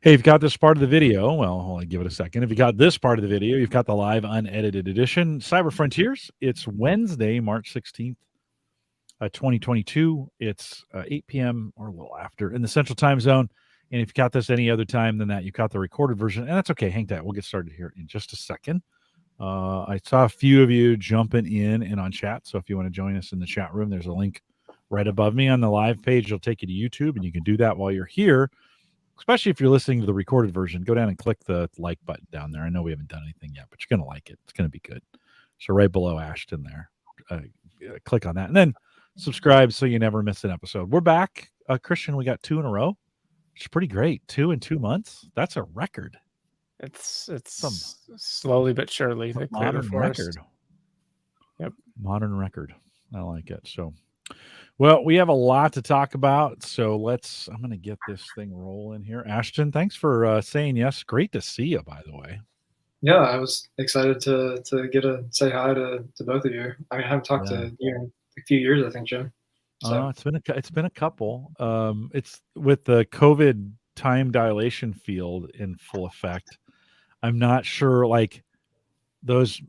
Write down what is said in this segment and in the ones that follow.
Hey, you've got this part of the video. Well, hold on, give it a second. If you got this part of the video, you've got the live unedited edition. Cyber Frontiers. It's Wednesday, March 16th, 2022. It's 8 p.m. or a little after in the Central Time Zone. And if you got this any other time than that, you've got the recorded version. And that's okay. Hang tight. We'll get started here in just a second. I saw a few of you jumping in and on chat. So if you want to join us in the chat room, there's a link right above me on the live page. It'll take you to YouTube, and you can do that while you're here. Especially if you're listening to the recorded version, go down and click the like button down there. I know we haven't done anything yet, but you're going to like it. It's going to be good. So right below Ashton there, click on that. And then subscribe so you never miss an episode. We're back. Christian, we got 2 in a row. It's pretty great. 2 in 2 months. That's a record. It's some slowly but surely the modern record. Yep. Modern record. I like it. So, well, we have a lot to talk about. So I'm going to get this thing rolling here. Ashton, thanks for saying yes. Great to see you, by the way. Yeah, I was excited to say hi to both of you. I mean, I haven't talked to you in a few years, I think, Jim. So. It's been a couple. It's with the COVID time dilation field in full effect. I'm not sure, like those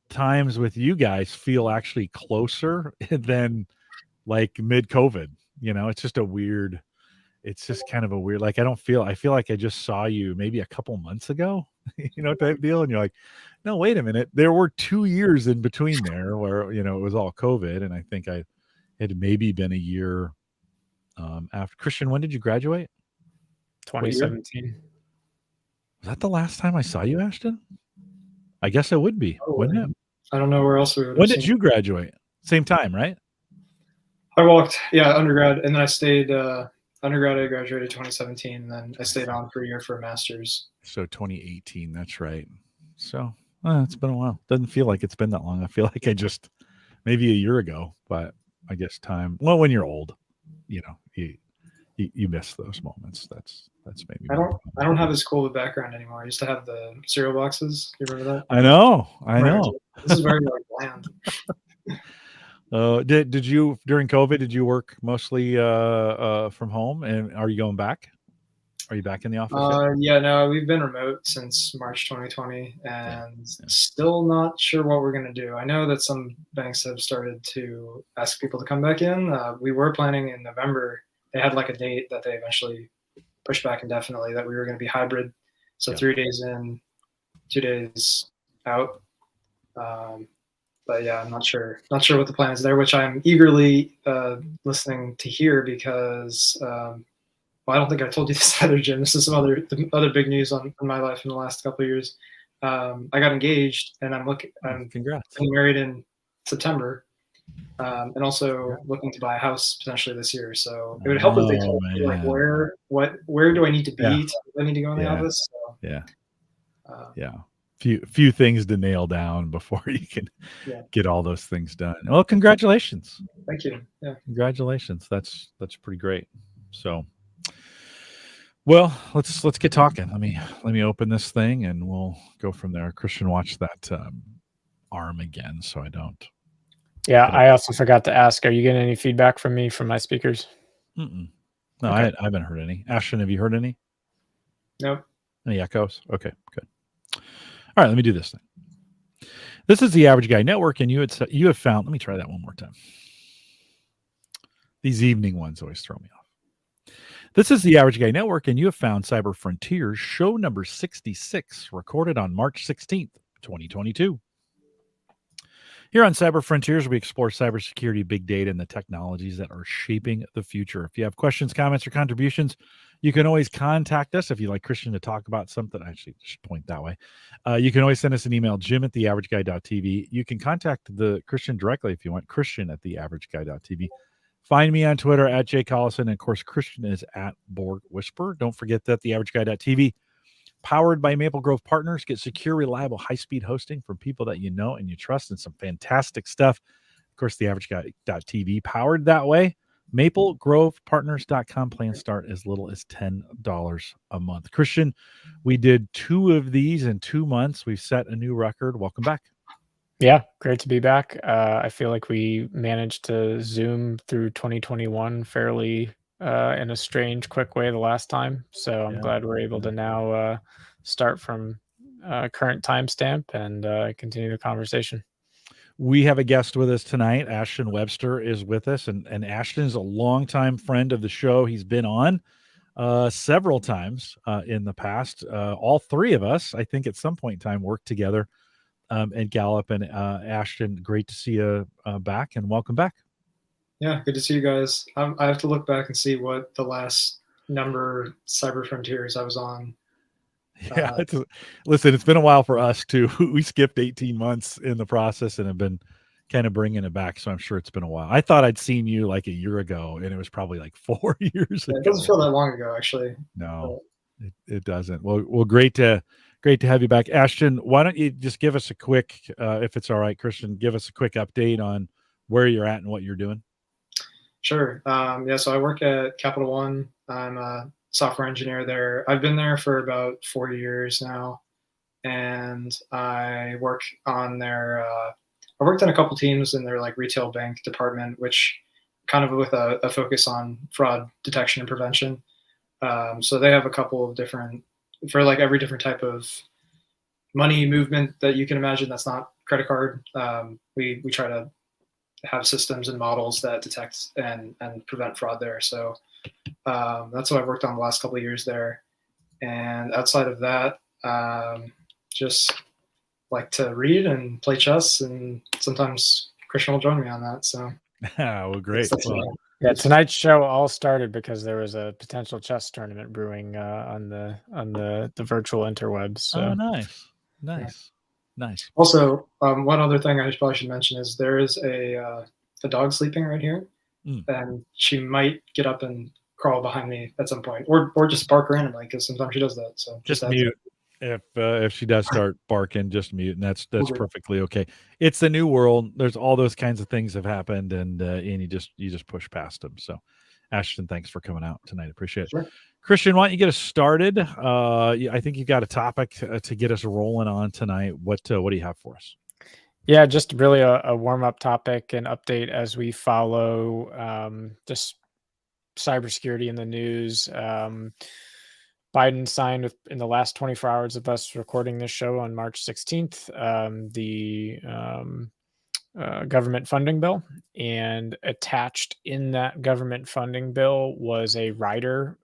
times with you guys feel actually closer than like mid-COVID. It's just kind of a weird, like I feel like I just saw you maybe a couple months ago, type deal. And you're like, no, wait a minute. There were 2 years in between there where, it was all COVID. And I think I had maybe been a year after. Christian, when did you graduate? 2017. Was that the last time I saw you, Ashton? I guess it would be, wouldn't it? I don't know where else we would. When did you graduate? Same time, right? I walked, undergrad, and then I stayed. Undergrad, I graduated 2017, and then I stayed on for a year for a master's. So 2018, that's right. So it's been a while. Doesn't feel like it's been that long. I feel like I just maybe a year ago, but I guess time. Well, when you're old, you miss those moments. That's maybe. I don't have as cool of a background anymore. I used to have the cereal boxes. You remember that? I know. This is very bland. Did you during COVID? Did you work mostly from home? And are you going back? Are you back in the office? Yeah, no, we've been remote since March 2020, and still not sure what we're going to do. I know that some banks have started to ask people to come back in. We were planning in November. They had like a date that they eventually pushed back indefinitely that we were going to be hybrid. So 3 days in, 2 days out. But yeah, I'm not sure what the plan is there, which I'm eagerly listening to hear because I don't think I told you this either, Jim. This is some other big news on my life in the last couple of years. I got engaged, and I'm congrats. getting married in September, and also looking to buy a house potentially this year. So it would help if they told me like where do I need to be? Do I need to go in the office? So, few things to nail down before you can get all those things done. Well, congratulations. Thank you. Yeah. Congratulations. That's pretty great. So, well, let's get talking. Let me open this thing and we'll go from there. Christian, watch that arm again so I don't. Yeah, I also forgot to ask, are you getting any feedback from me from my speakers? No, okay. I haven't heard any. Ashton, have you heard any? No. Any echoes? Okay, good. All right, let me do this thing. This is the Average Guy Network, and you have found. Let me try that one more time. These evening ones always throw me off. This is the Average Guy Network, and you have found Cyber Frontiers, show number 66, recorded on March 16th, 2022. Here on Cyber Frontiers, we explore cybersecurity, big data, and the technologies that are shaping the future. If you have questions, comments, or contributions, you can always contact us. If you'd like Christian to talk about something, actually, just point that way. You can always send us an email, jim@theaverageguy.tv. You can contact the Christian directly if you want, christian@theaverageguy.tv. Find me on Twitter @jcollison. And of course, Christian is @BorgWhisper. Don't forget that theaverageguy.tv, powered by Maple Grove Partners. Get secure, reliable, high-speed hosting from people that you know and you trust, and some fantastic stuff. Of course, theaverageguy.tv, powered that way. MapleGrovePartners.com. Plans start as little as $10 a month. Christian, we did 2 of these in 2 months. We've set a new record. Welcome back. Yeah, great to be back. I feel like we managed to zoom through 2021 fairly in a strange, quick way the last time. So I'm glad we're able to now start from current timestamp and continue the conversation. We have a guest with us tonight. Ashton Webster is with us, and Ashton is a longtime friend of the show. He's been on several times in the past. All three of us, I think, at some point in time, worked together at Gallup. And Ashton, great to see you back, and welcome back. Yeah, good to see you guys. I have to look back and see what the last number Cyber Frontiers I was on. Yeah, listen, it's been a while for us too. We skipped 18 months in the process and have been kind of bringing it back. So I'm sure it's been a while. I thought I'd seen you like a year ago, and it was probably like 4 years ago. It doesn't feel that long ago, actually. No, it doesn't. Well, great to have you back, Ashton. Why don't you just give us a quick, if it's all right, Christian, give us a quick update on where you're at and what you're doing. Sure. So I work at Capital One. I'm a software engineer there. I've been there for about 4 years now, and I work on their. I worked on a couple teams in their like retail bank department, which kind of with a focus on fraud detection and prevention. So they have a couple of different for like every different type of money movement that you can imagine that's not credit card. We try to have systems and models that detect and prevent fraud there. So that's what I've worked on the last couple of years there. And outside of that, just like to read and play chess, and sometimes Christian will join me on that. So well, great. Yeah, tonight's show all started because there was a potential chess tournament brewing on the virtual interwebs. So. Oh, nice. Also, one other thing I probably should mention is there is a dog sleeping right here, and she might get up and crawl behind me at some point, or just bark randomly because sometimes she does that. So just mute if she does start barking. Just mute, and that's perfectly okay. It's the new world. There's all those kinds of things have happened, and you just push past them. So, Ashton, thanks for coming out tonight. Appreciate it. Sure. Christian, why don't you get us started? I think you've got a topic to get us rolling on tonight. What do you have for us? Yeah, just really a warm-up topic and update as we follow just cybersecurity in the news. Biden signed in the last 24 hours of us recording this show on March 16th, the government funding bill, and attached in that government funding bill was a rider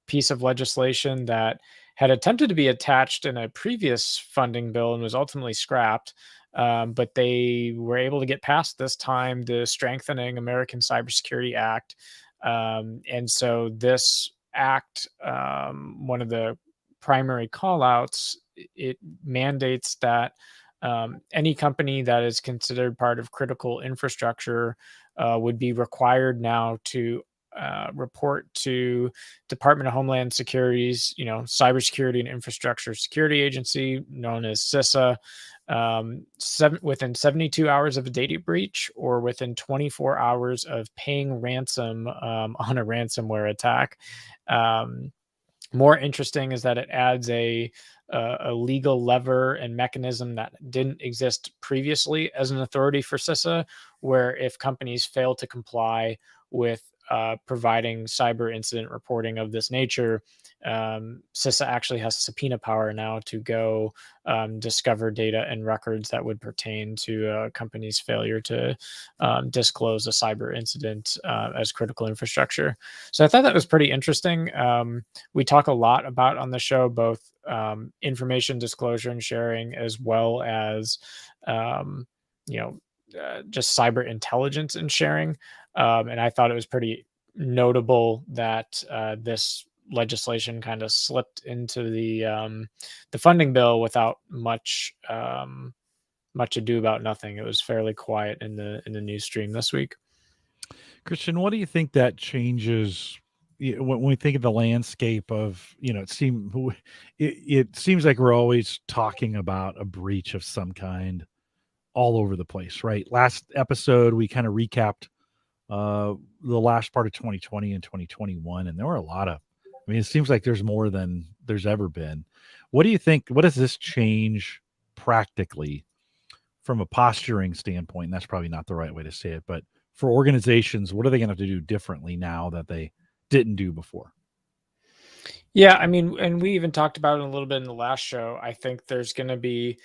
piece of legislation that had attempted to be attached in a previous funding bill and was ultimately scrapped. But they were able to get past this time the Strengthening American Cybersecurity Act. And so this act, one of the primary callouts, it mandates that any company that is considered part of critical infrastructure would be required now to report to Department of Homeland Security's, Cybersecurity and Infrastructure Security Agency, known as CISA, within 72 hours of a data breach or within 24 hours of paying ransom on a ransomware attack. More interesting is that it adds a legal lever and mechanism that didn't exist previously as an authority for CISA, where if companies fail to comply with providing cyber incident reporting of this nature, CISA actually has subpoena power now to go discover data and records that would pertain to a company's failure to disclose a cyber incident as critical infrastructure. So I thought that was pretty interesting. We talk a lot about on the show both information disclosure and sharing, as well as just cyber intelligence and sharing. And I thought it was pretty notable that this legislation kind of slipped into the funding bill without much ado about nothing. It was fairly quiet in the news stream this week. Christian, what do you think that changes when we think of the landscape of, it seems like we're always talking about a breach of some kind all over the place, right? Last episode, we kind of recapped the last part of 2020 and 2021, and there were a lot of, it seems like there's more than there's ever been. What do you think? What does this change practically from a posturing standpoint? And that's probably not the right way to say it, but for organizations, what are they going to have to do differently now that they didn't do before? Yeah, I mean, and we even talked about it a little bit in the last show. I think there's going to be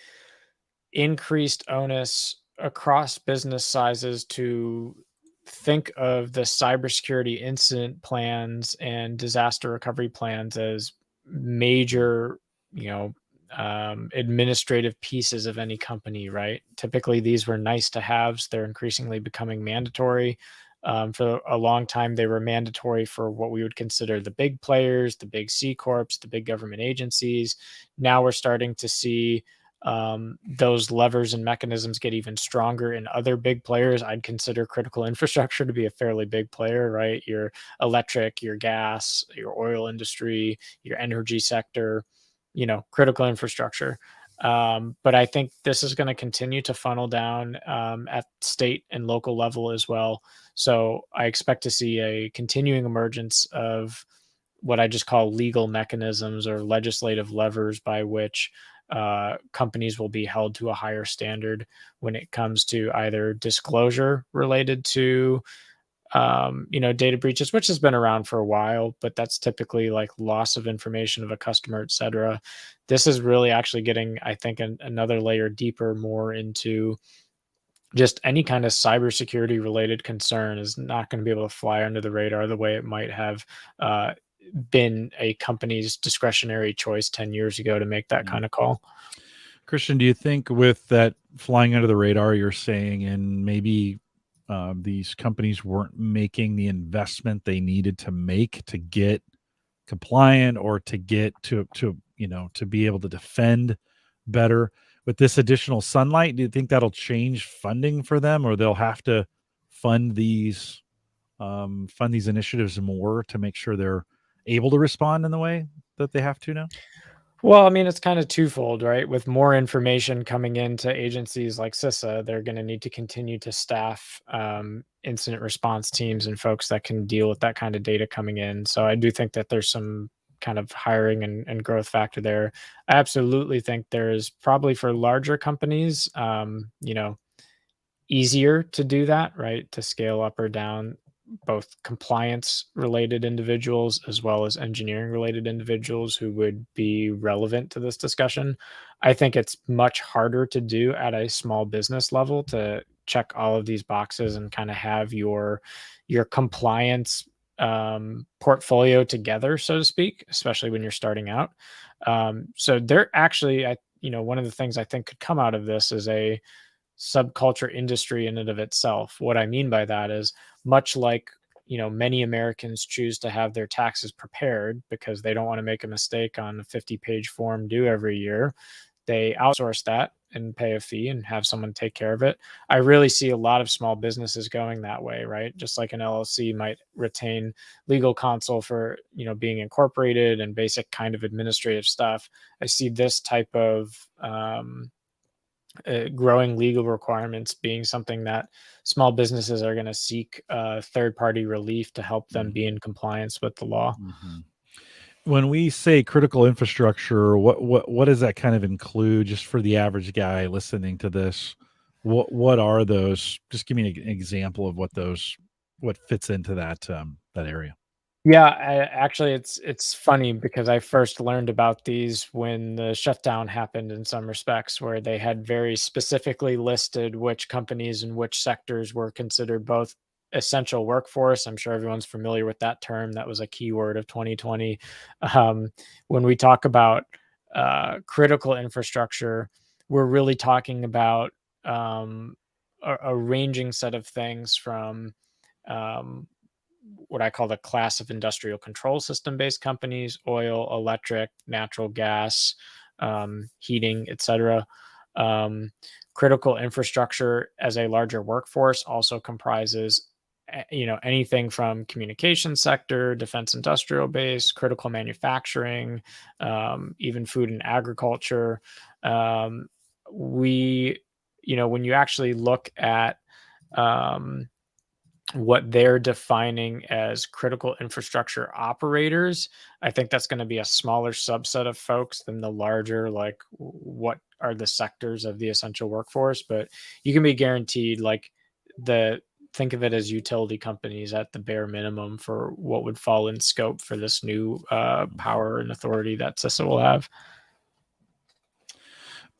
increased onus across business sizes to think of the cybersecurity incident plans and disaster recovery plans as major, administrative pieces of any company, right? Typically, these were nice to haves. They're increasingly becoming mandatory. For a long time, they were mandatory for what we would consider the big players, the big C corps, the big government agencies. Now we're starting to see those levers and mechanisms get even stronger in other big players. I'd consider critical infrastructure to be a fairly big player, right? Your electric, your gas, your oil industry, your energy sector, critical infrastructure. But I think this is going to continue to funnel down at state and local level as well. So I expect to see a continuing emergence of what I just call legal mechanisms or legislative levers by which companies will be held to a higher standard when it comes to either disclosure related to data breaches, which has been around for a while, but that's typically like loss of information of a customer, et cetera. This is really actually getting, I think, another layer deeper, more into just any kind of cybersecurity related concern is not going to be able to fly under the radar the way it might have been a company's discretionary choice 10 years ago to make that kind of call. Christian, do you think with that flying under the radar, you're saying, and maybe these companies weren't making the investment they needed to make to get compliant or to get to be able to defend better with this additional sunlight? Do you think that'll change funding for them, or they'll have to fund these initiatives more to make sure they're able to respond in the way that they have to now? Well, I mean, it's kind of twofold, right? With more information coming into agencies like CISA, they're going to need to continue to staff incident response teams and folks that can deal with that kind of data coming in. So I do think that there's some kind of hiring and growth factor there. I absolutely think there is probably for larger companies, easier to do that, right? To scale up or down both compliance related individuals as well as engineering related individuals who would be relevant to this discussion. I think it's much harder to do at a small business level to check all of these boxes and kind of have your compliance portfolio together, so to speak, especially when you're starting out. So they're actually, one of the things I think could come out of this is a subculture industry in and of itself. What I mean by that is much like, many Americans choose to have their taxes prepared because they don't want to make a mistake on a 50-page form due every year. They outsource that and pay a fee and have someone take care of it. I really see a lot of small businesses going that way, right? Just like an LLC might retain legal counsel for, being incorporated and basic kind of administrative stuff. I see this type of growing legal requirements being something that small businesses are going to seek third-party relief to help them be in compliance with the law. Mm-hmm. When we say critical infrastructure, what does that kind of include? Just for the average guy listening to this, what are those? Just give me an example of what fits into that area. Yeah, actually, it's funny because I first learned about these when the shutdown happened in some respects, where they had very specifically listed which companies and which sectors were considered both essential workforce. I'm sure everyone's familiar with that term. That was a keyword of 2020. When we talk about critical infrastructure, we're really talking about a ranging set of things from what I call the class of industrial control system based companies: oil, electric, natural gas, heating, etc. Critical infrastructure as a larger workforce also comprises anything from communication sector, defense industrial base, critical manufacturing, even food and agriculture. When you actually look at what they're defining as critical infrastructure operators, I think that's going to be a smaller subset of folks than the larger, like, what are the sectors of the essential workforce. But you can be guaranteed, like, the think of it as utility companies at the bare minimum for what would fall in scope for this new power and authority that CISA will have.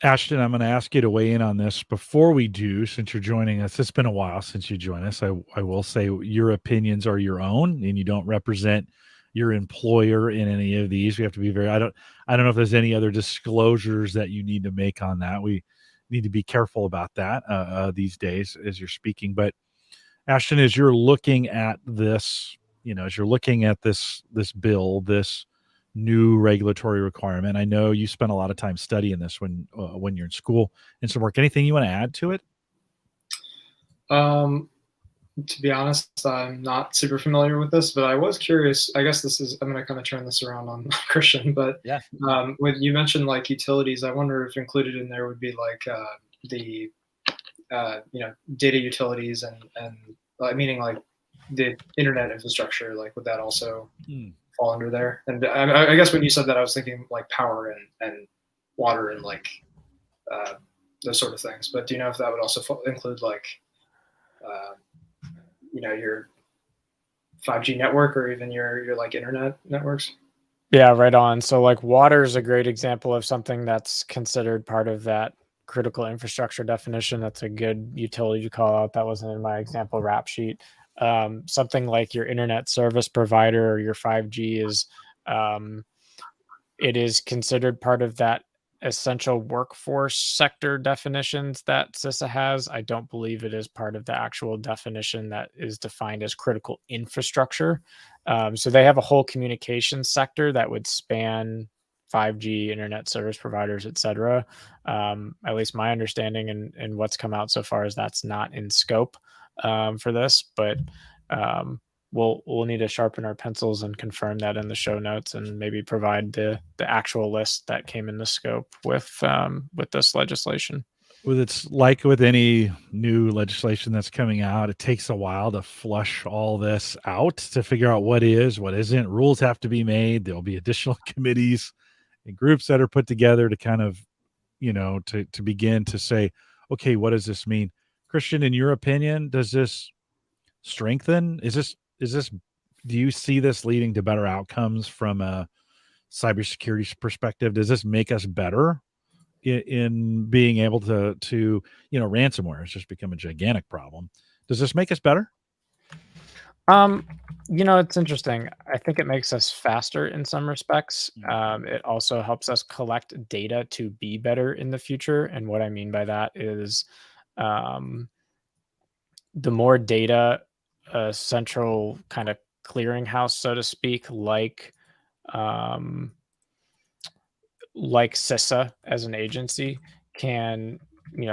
Ashton, I'm going to ask you to weigh in on this. Before we do, since you're joining us, it's been a while since you joined us. I will say your opinions are your own, and you don't represent your employer in any of these. We have to be very. I don't know if there's any other disclosures that you need to make on that. We need to be careful about that these days as you're speaking. But Ashton, as you're looking at this, as you're looking at this bill, this new regulatory requirement, I know you spent a lot of time studying this when you're in school and some work. Anything you want to add to it? To be honest, I'm not super familiar with this, but I was curious. I guess I'm going to kind of turn this around on Christian, but yeah, when you mentioned like utilities, I wonder if included in there would be like the data utilities and meaning like the internet infrastructure. Like, would that also fall under there? And I guess when you said that, I was thinking like power and water and like those sort of things. But do you know if that would also include like your 5G network or even your like internet networks? Yeah, right on. So like water is a great example of something that's considered part of that critical infrastructure definition. That's a good utility to call out. That wasn't in my example rap sheet. Something like your internet service provider or your 5G is, it is considered part of that essential workforce sector definitions that CISA has. I don't believe it is part of the actual definition that is defined as critical infrastructure. So they have a whole communications sector that would span 5G, internet service providers, et cetera. At least my understanding and what's come out so far is that's not in scope for this, but we'll need to sharpen our pencils and confirm that in the show notes and maybe provide the actual list that came in the scope with this legislation. It's like with any new legislation that's coming out, it takes a while to flush all this out to figure out what is, what isn't. Rules have to be made. There'll be additional committees and groups that are put together to kind of, to begin to say, okay, what does this mean? Christian, in your opinion, does this strengthen? Is this, do you see this leading to better outcomes from a cybersecurity perspective? Does this make us better in being able to ransomware has just become a gigantic problem? Does this make us better? It's interesting. I think it makes us faster in some respects. It also helps us collect data to be better in the future. And what I mean by that is the more data a central kind of clearinghouse, so to speak, like CISA as an agency can,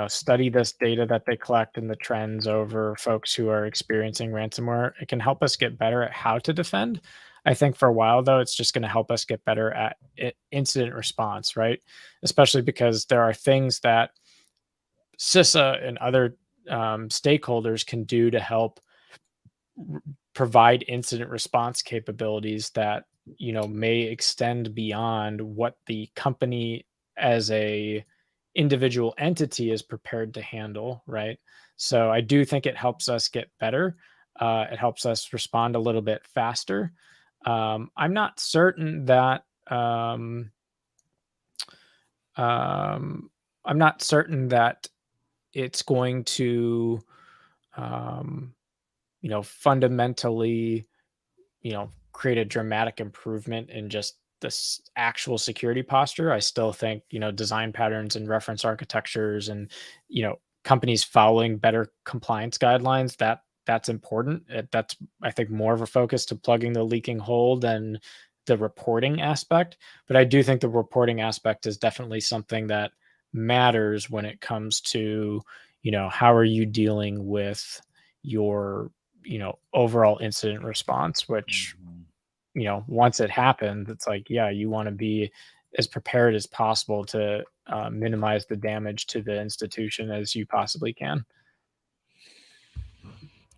study this data that they collect and the trends over folks who are experiencing ransomware. It can help us get better at how to defend. I think for a while, though, it's just going to help us get better at incident response, right? Especially because there are things that CISA and other stakeholders can do to help provide incident response capabilities that may extend beyond what the company as a individual entity is prepared to handle, right? So I do think it helps us get better. It helps us respond a little bit faster. I'm not certain that it's going to fundamentally create a dramatic improvement in just this actual security posture. I still think, design patterns and reference architectures and, companies following better compliance guidelines, that's important. That's, I think, more of a focus to plugging the leaking hole than the reporting aspect. But I do think the reporting aspect is definitely something that matters when it comes to, how are you dealing with your, overall incident response, which, once it happens, it's like, yeah, you want to be as prepared as possible to minimize the damage to the institution as you possibly can.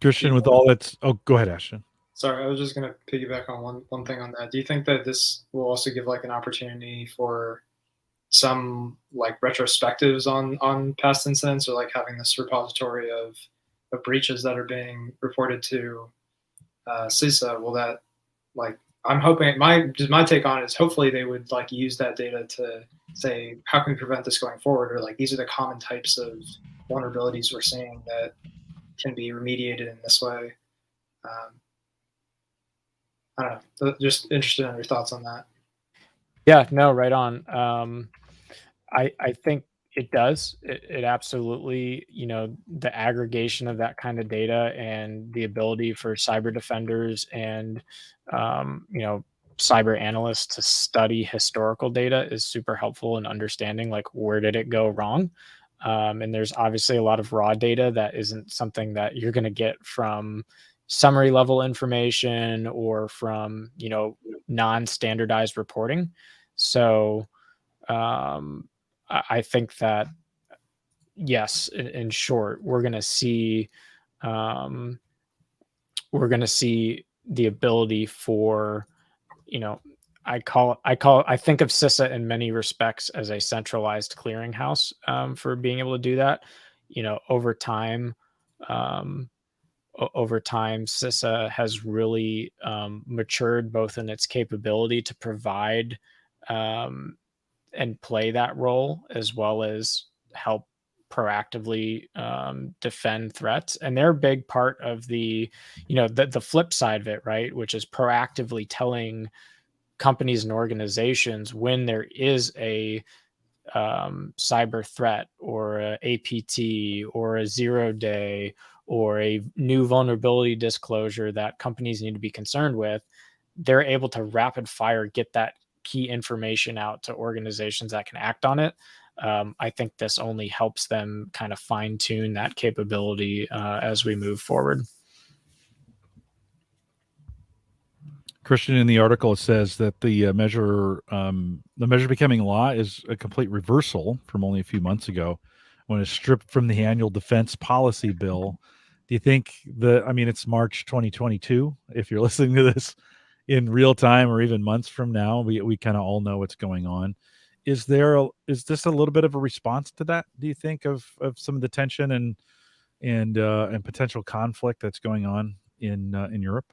Christian, with all that's, go ahead, Ashton. Sorry, I was just going to piggyback on one thing on that. Do you think that this will also give like an opportunity for some like retrospectives on past incidents, or like having this repository of of breaches that are being reported to CISA, will that, like, I'm hoping my take on it is hopefully they would like use that data to say how can we prevent this going forward, or like these are the common types of vulnerabilities we're seeing that can be remediated in this way. I don't know. Just interested in your thoughts on that. Yeah, no, right on. I think it does. It absolutely, the aggregation of that kind of data and the ability for cyber defenders and, cyber analysts to study historical data is super helpful in understanding like where did it go wrong. And there's obviously a lot of raw data that isn't something that you're going to get from summary level information or from, non-standardized reporting. So, I think that yes, in short, we're going to see the ability for, I think of CISA in many respects as a centralized clearinghouse for being able to do that. Over time, CISA has really matured both in its capability to provide and play that role, as well as help proactively defend threats. And they're a big part of the flip side of it, right? Which is proactively telling companies and organizations when there is a cyber threat or a APT or a 0-day or a new vulnerability disclosure that companies need to be concerned with. They're able to rapid fire get that key information out to organizations that can act on it. I think this only helps them kind of fine tune that capability as we move forward. Christian, in the article, it says that the measure becoming law is a complete reversal from only a few months ago, when it's stripped from the annual defense policy bill. Do you think it's March 2022? If you're listening to this in real time or even months from now, we kind of all know what's going on. Is this a little bit of a response to that? Do you think of some of the tension and potential conflict that's going on in Europe?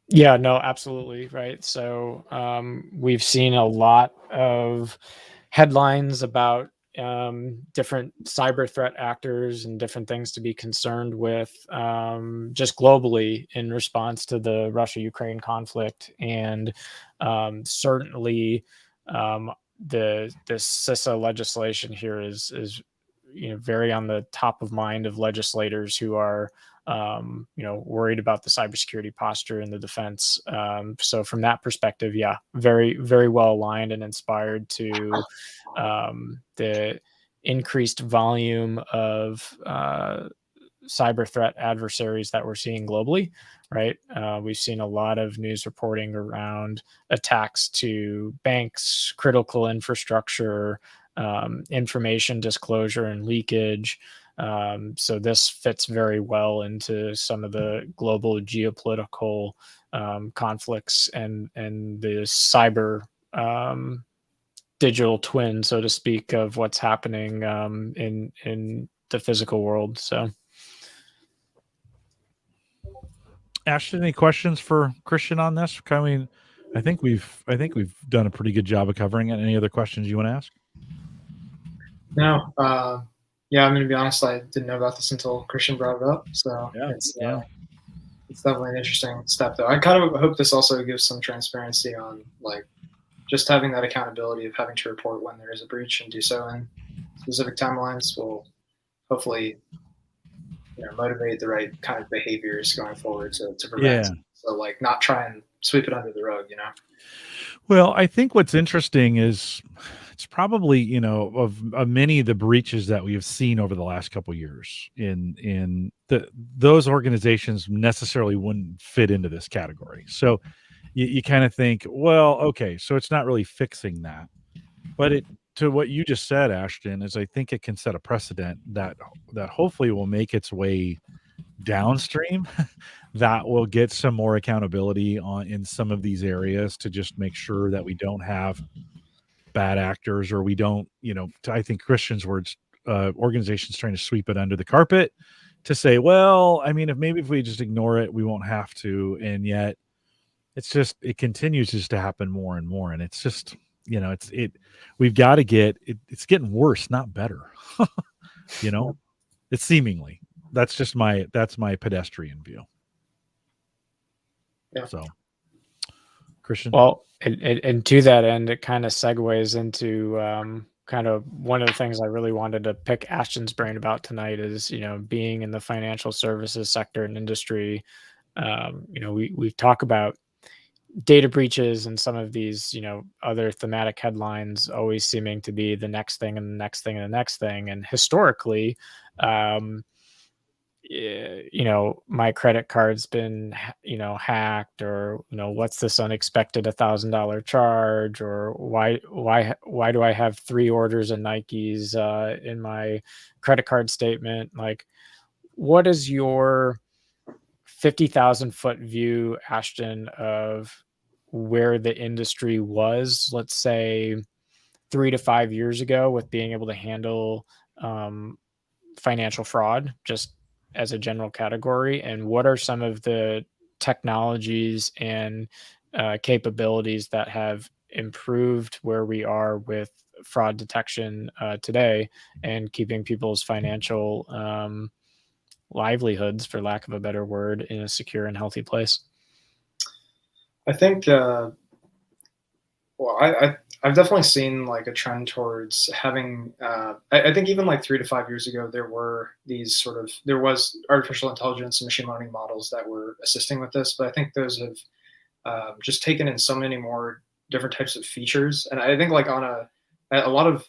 Yeah, no, absolutely. Right. So we've seen a lot of headlines about different cyber threat actors and different things to be concerned with just globally in response to the Russia-Ukraine conflict. And certainly the CISA legislation here is very on the top of mind of legislators who are worried about the cybersecurity posture in the defense. So from that perspective, yeah, very, very well aligned and inspired to the increased volume of cyber threat adversaries that we're seeing globally, right? We've seen a lot of news reporting around attacks to banks, critical infrastructure, information disclosure and leakage. So this fits very well into some of the global geopolitical conflicts and the cyber digital twin, so to speak, of what's happening in the physical world. So, Ashton, any questions for Christian on this? I think we've done a pretty good job of covering it. Any other questions you want to ask? No. Yeah, I'm going to be honest. I didn't know about this until Christian brought it up. So it's definitely an interesting step, though. I kind of hope this also gives some transparency on like just having that accountability of having to report when there is a breach and do so in specific timelines will hopefully motivate the right kind of behaviors going forward to prevent. So like not try and sweep it under the rug, Well, I think what's interesting is it's probably, of many of the breaches that we have seen over the last couple of years in those organizations necessarily wouldn't fit into this category. So you kind of think, well, okay, so it's not really fixing that. But to what you just said, Ashton, is I think it can set a precedent that hopefully will make its way downstream that will get some more accountability in some of these areas to just make sure that we don't have bad actors, or we don't, I think Christian's words, organizations trying to sweep it under the carpet to say, well, I mean, if we just ignore it, we won't have to. And yet it continues just to happen more and more. And it's just, we've got to it's getting worse, not better. It's seemingly, that's my pedestrian view. Yeah. So, Christian. Well, and to that end, it kind of segues into kind of one of the things I really wanted to pick Ashton's brain about tonight is, being in the financial services sector and industry. We talk about data breaches and some of these, other thematic headlines always seeming to be the next thing and the next thing and the next thing. And historically, my credit card's been, hacked, or, what's this unexpected $1,000 charge, or why do I have 3 orders of Nikes in my credit card statement? Like, what is your 50,000 foot view, Ashton, of where the industry was, let's say 3 to 5 years ago, with being able to handle financial fraud, just as a general category? And what are some of the technologies and capabilities that have improved where we are with fraud detection today, and keeping people's financial livelihoods, for lack of a better word, in a secure and healthy place? I think, I've definitely seen like a trend towards having, I think even like 3 to 5 years ago, there was artificial intelligence and machine learning models that were assisting with this, but I think those have just taken in so many more different types of features. And I think like on a lot of,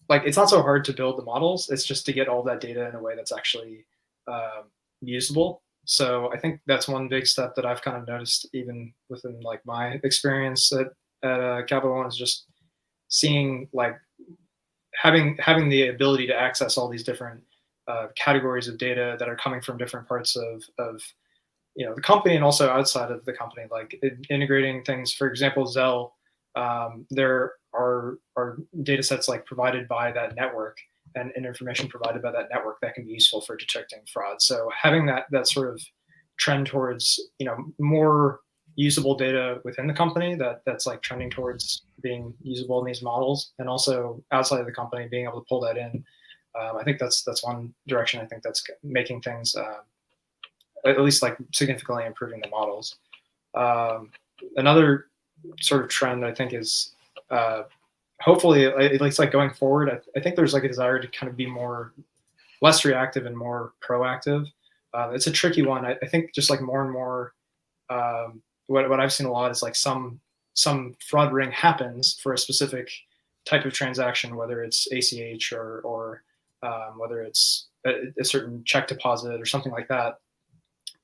like, it's not so hard to build the models. It's just to get all that data in a way that's actually usable. So I think that's one big step that I've kind of noticed, even within like my experience at Capital One, is just seeing like having the ability to access all these different categories of data that are coming from different parts of the company, and also outside of the company, like integrating things. For example, Zelle, there are data sets like provided by that network and information provided by that network that can be useful for detecting fraud. So having that sort of trend towards more usable data within the company that's like trending towards being usable in these models, and also outside of the company being able to pull that in. I think that's one direction. I think that's making things at least like significantly improving the models. Another sort of trend I think is hopefully, at least like going forward, I think there's like a desire to kind of be less reactive and more proactive. It's a tricky one. I think just like more and more, what I've seen a lot is like some fraud ring happens for a specific type of transaction, whether it's ACH or whether it's a certain check deposit or something like that.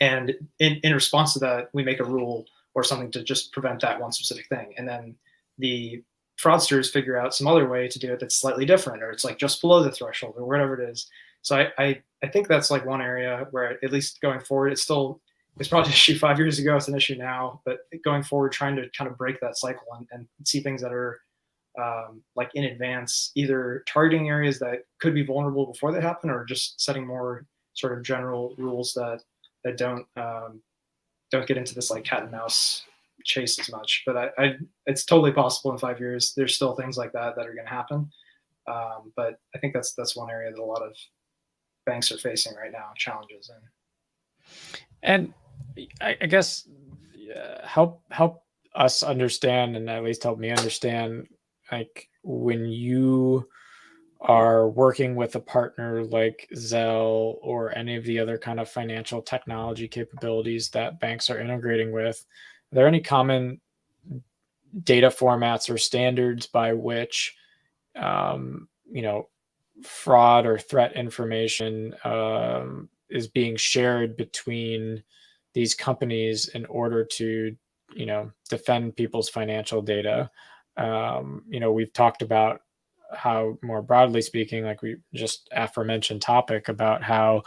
And in response to that, we make a rule or something to just prevent that one specific thing. And then the fraudsters figure out some other way to do it that's slightly different, or it's like just below the threshold or whatever it is. So I think that's like one area where, at least going forward, it's probably an issue 5 years ago, it's an issue now, but going forward, trying to kind of break that cycle and see things that are like in advance, either targeting areas that could be vulnerable before they happen, or just setting more sort of general rules that don't get into this like cat and mouse chase as much. But it's totally possible in 5 years there's still things like that are going to happen. But I think that's one area that a lot of banks are facing right now, challenges in. And I guess help us understand, and at least help me understand, like, when you are working with a partner like Zelle or any of the other kind of financial technology capabilities that banks are integrating with, are there any common data formats or standards by which fraud or threat information is being shared between these companies in order to defend people's financial data? We've talked about how more broadly speaking, like we just aforementioned topic about how,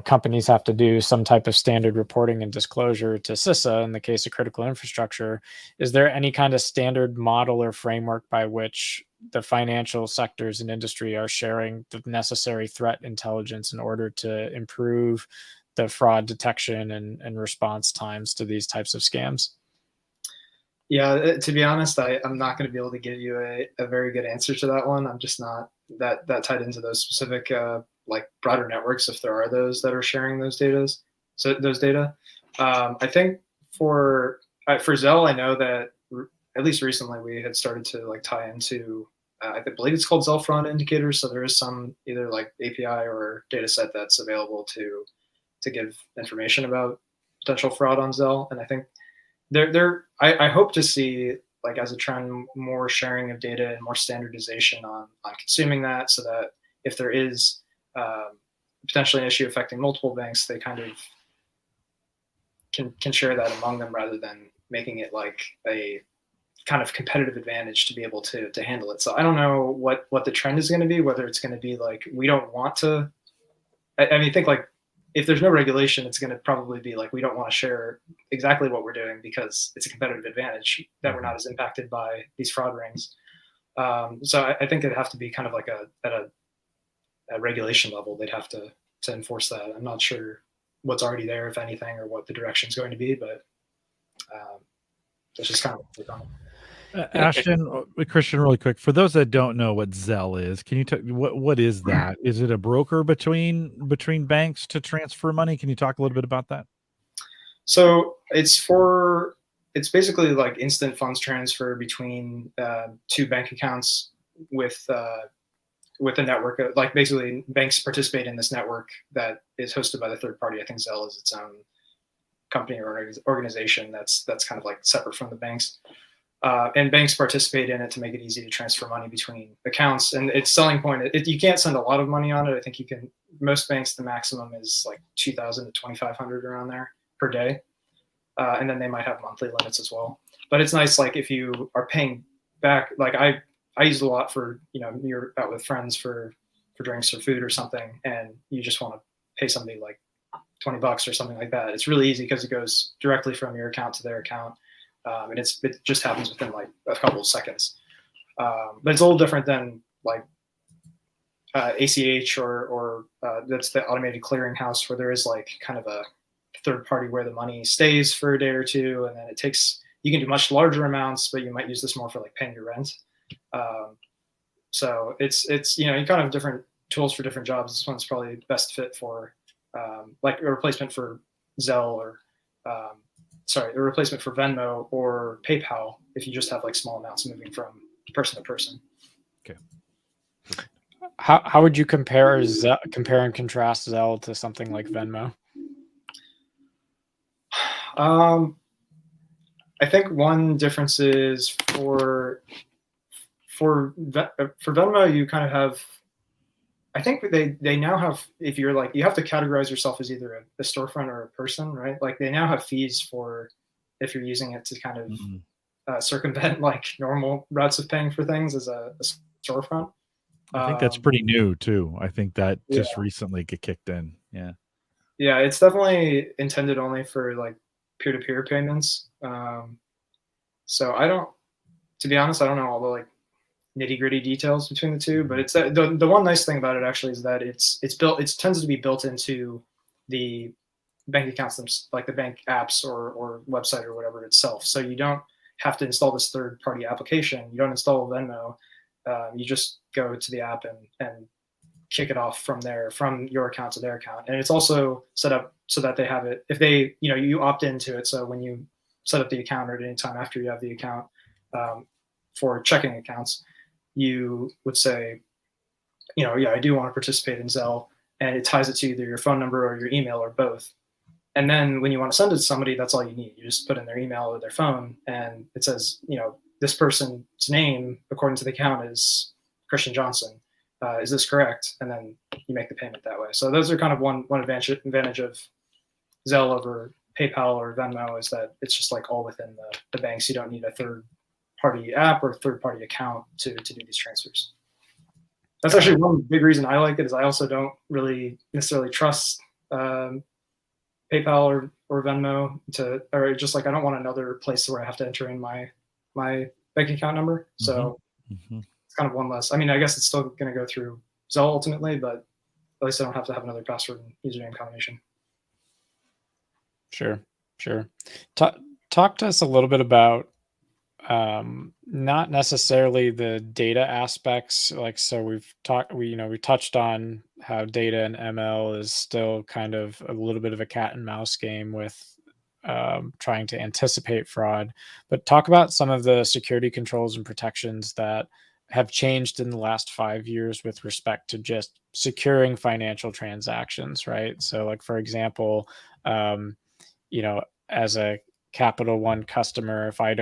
companies have to do some type of standard reporting and disclosure to CISA in the case of critical infrastructure. Is there any kind of standard model or framework by which the financial sectors and industry are sharing the necessary threat intelligence in order to improve the fraud detection and response times to these types of scams? Yeah, to be honest, I'm not going to be able to give you a very good answer to that one. I'm just not that tied into those specific like broader networks, if there are those that are sharing those data. I think for Zelle, I know that at least recently we had started to like tie into I believe it's called Zelle fraud indicators. So there is some either like API or data set that's available to give information about potential fraud on Zelle, and I think I hope to see, like, as a trend, more sharing of data and more standardization on consuming that, so that if there is potentially an issue affecting multiple banks, they kind of can share that among them rather than making it like a kind of competitive advantage to be able to handle it. So I don't know what the trend is going to be, whether it's going to be like we don't want to. I mean, think like if there's no regulation, it's going to probably be like we don't want to share exactly what we're doing because it's a competitive advantage that we're not as impacted by these fraud rings. So I think it'd have to be kind of like at a regulation level. They'd have to enforce that. I'm not sure what's already there, if anything, or what the direction is going to be, but that's just kind of Ashton, Christian, really quick, for those that don't know what Zelle is, can you tell what is that? Is it a broker between banks to transfer money? Can you talk a little bit about that? So it's basically like instant funds transfer between two bank accounts with a network of, like, basically banks participate in this network that is hosted by the third party. I think Zelle is its own company or organization that's kind of like separate from the banks. And banks participate in it to make it easy to transfer money between accounts. And its selling point, you can't send a lot of money on it. I think you can. Most banks, the maximum is like 2,000 to 2,500 around there per day, and then they might have monthly limits as well. But it's nice, like if you are paying back. Like I use it a lot for, you're out with friends for drinks or food or something, and you just want to pay somebody like $20 or something like that. It's really easy because it goes directly from your account to their account. And it just happens within like a couple of seconds. But it's a little different than like ACH or that's the automated clearinghouse, where there is like kind of a third party where the money stays for a day or two, and then you can do much larger amounts, but you might use this more for like paying your rent. So it's you kind of have different tools for different jobs. This one's probably best fit for like a replacement for Zelle or a replacement for Venmo or PayPal if you just have like small amounts moving from person to person. Okay. How would you compare and contrast Zelle to something like Venmo? I think one difference is for Venmo, you kind of have. I think they now have, if you're like, you have to categorize yourself as either a storefront or a person, right? Like they now have fees for if you're using it to kind of circumvent like normal routes of paying for things as a storefront. I think that's pretty new too. I think that just recently get kicked in. Yeah. Yeah, it's definitely intended only for like peer-to-peer payments. So to be honest, I don't know all the like nitty-gritty details between the two, but it's the one nice thing about it actually is that it tends to be built into the bank accounts, like the bank apps or website or whatever itself. So you don't have to install this third-party application. You don't install Venmo. You just go to the app and kick it off from there, from your account to their account. And it's also set up so that they have it, if they, you opt into it. So when you set up the account or at any time after you have the account for checking accounts, you would say, I do want to participate in Zelle, and it ties it to either your phone number or your email or both. And then when you want to send it to somebody, that's all you need. You just put in their email or their phone, and it says, this person's name, according to the account, is Christian Johnson. Is this correct? And then you make the payment that way. So those are kind of one advantage of Zelle over PayPal or Venmo, is that it's just like all within the banks. You don't need a third-party app or third-party account to do these transfers. That's actually one big reason I like it, is I also don't really necessarily trust PayPal or Venmo or just like, I don't want another place where I have to enter in my bank account number. So it's kind of one less. I mean, I guess it's still going to go through Zelle ultimately, but at least I don't have to have another password and username combination. Sure. Talk to us a little bit about not necessarily the data aspects. Like, so we touched on how data and ML is still kind of a little bit of a cat and mouse game with trying to anticipate fraud, but talk about some of the security controls and protections that have changed in the last 5 years with respect to just securing financial transactions, right? So like, for example, as a Capital One customer, if I